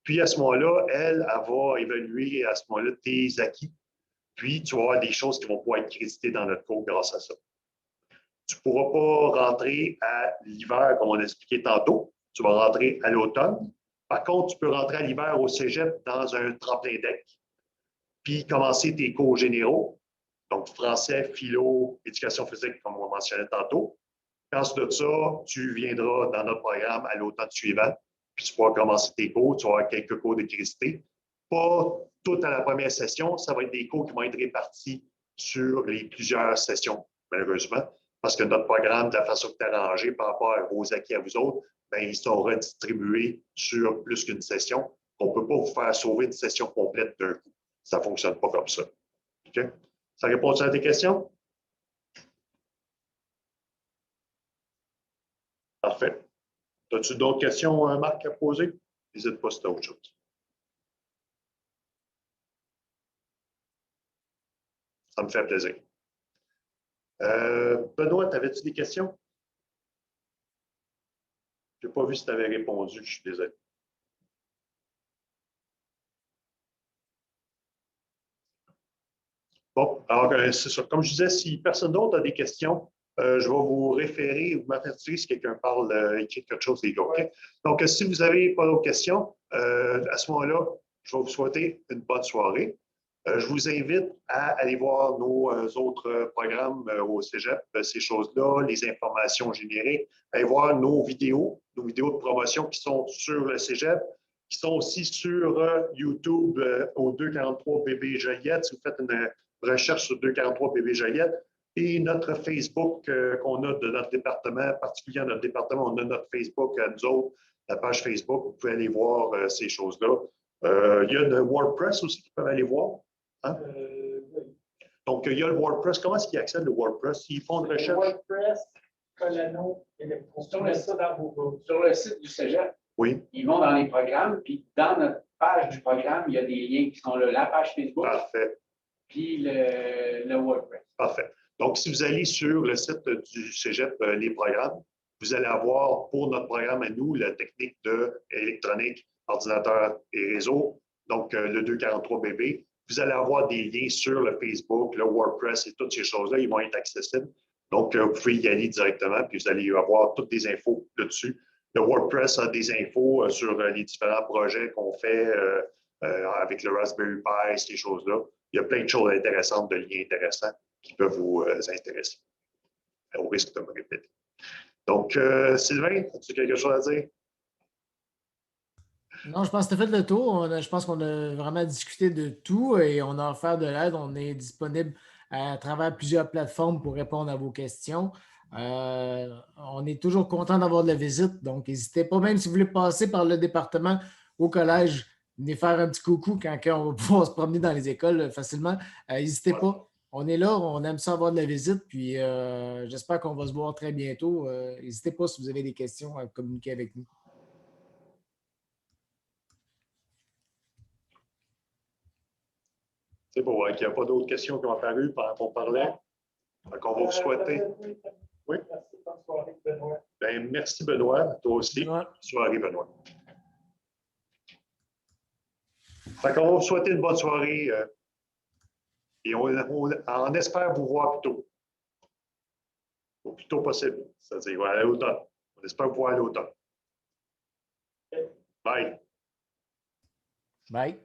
Puis, à ce moment-là, elle va évaluer à ce moment-là tes acquis. Puis, tu vas avoir des choses qui vont pouvoir être créditées dans notre cours grâce à ça. Tu ne pourras pas rentrer à l'hiver, comme on a expliqué tantôt. Tu vas rentrer à l'automne. Par contre, tu peux rentrer à l'hiver au cégep dans un tremplin DEC, puis commencer tes cours généraux, donc français, philo, éducation physique, comme on mentionnait tantôt. Puis ensuite de ça, tu viendras dans notre programme à l'automne suivant, puis tu pourras commencer tes cours, tu vas avoir quelques cours d'électricité. Pas tout à la première session, ça va être des cours qui vont être répartis sur les plusieurs sessions, malheureusement, parce que notre programme, de la façon que tu as arrangé par rapport à vos acquis à vous autres, bien, ils sont redistribués sur plus qu'une session. On ne peut pas vous faire sauver une session complète d'un coup. Ça ne fonctionne pas comme ça. OK? Ça répond à tes questions? Parfait. As-tu d'autres questions, Marc, à poser? N'hésite pas si tu as autre chose. Ça me fait plaisir. Benoît, avais-tu des questions? Je n'ai pas vu si tu avais répondu, je suis désolé. Bon, alors, c'est ça. Comme je disais, si personne d'autre a des questions, je vais vous référer ou m'avertir si quelqu'un parle, écrit quelque chose des gars. Okay? Donc, si vous n'avez pas d'autres questions, à ce moment-là, je vais vous souhaiter une bonne soirée. Je vous invite à aller voir nos autres programmes au Cégep, ces choses-là, les informations génériques, aller voir nos vidéos de promotion qui sont sur le Cégep, qui sont aussi sur YouTube au 243 Bébé Joliette. Si vous faites une recherche sur 243 Bébé Joliette, et notre Facebook qu'on a de notre département, particulièrement notre département, on a notre Facebook à nous autres, la page Facebook, vous pouvez aller voir ces choses-là. Il y a le WordPress aussi qu'ils peuvent aller voir. Hein? Donc, il y a le WordPress. Comment est-ce qu'ils accèdent le WordPress? Ils font une recherche? WordPress, Colano, sur le site du Cégep. Oui. Ils vont dans les programmes, puis dans notre page du programme, il y a des liens qui sont là, la page Facebook, Parfait. puis le WordPress. Parfait. Donc, si vous allez sur le site du Cégep, les programmes, vous allez avoir pour notre programme à nous la technique de électronique, ordinateur et réseau, donc le 243 BB. Vous allez avoir des liens sur le Facebook, le WordPress et toutes ces choses-là, ils vont être accessibles. Donc, vous pouvez y aller directement, puis vous allez avoir toutes les infos là-dessus. Le WordPress a des infos sur les différents projets qu'on fait avec le Raspberry Pi, ces choses-là. Il y a plein de choses intéressantes, de liens intéressants qui peuvent vous intéresser, au risque de me répéter. Donc, Sylvain, as-tu quelque chose à dire? Non, je pense que tu as fait le tour. Je pense qu'on a vraiment discuté de tout et on a offert de l'aide. On est disponible à travers plusieurs plateformes pour répondre à vos questions. On est toujours content d'avoir de la visite, donc n'hésitez pas, même si vous voulez passer par le département au collège, venez faire un petit coucou quand on va pouvoir se promener dans les écoles facilement. N'hésitez pas. On est là, on aime ça avoir de la visite, puis j'espère qu'on va se voir très bientôt. N'hésitez pas si vous avez des questions à communiquer avec nous. C'est beau, hein, qu'il n'y a pas d'autres questions qui ont apparu pendant qu'on parlait. Donc, on va vous souhaiter. Oui. Merci, bonne soirée, Benoît. Bien, merci, Benoît. Toi aussi. Bonne soirée, Benoît. Donc, on va vous souhaiter une bonne soirée et on espère vous voir plus tôt. Au plus tôt possible. C'est-à-dire à l'automne. On espère vous voir à l'automne. Bye. Bye.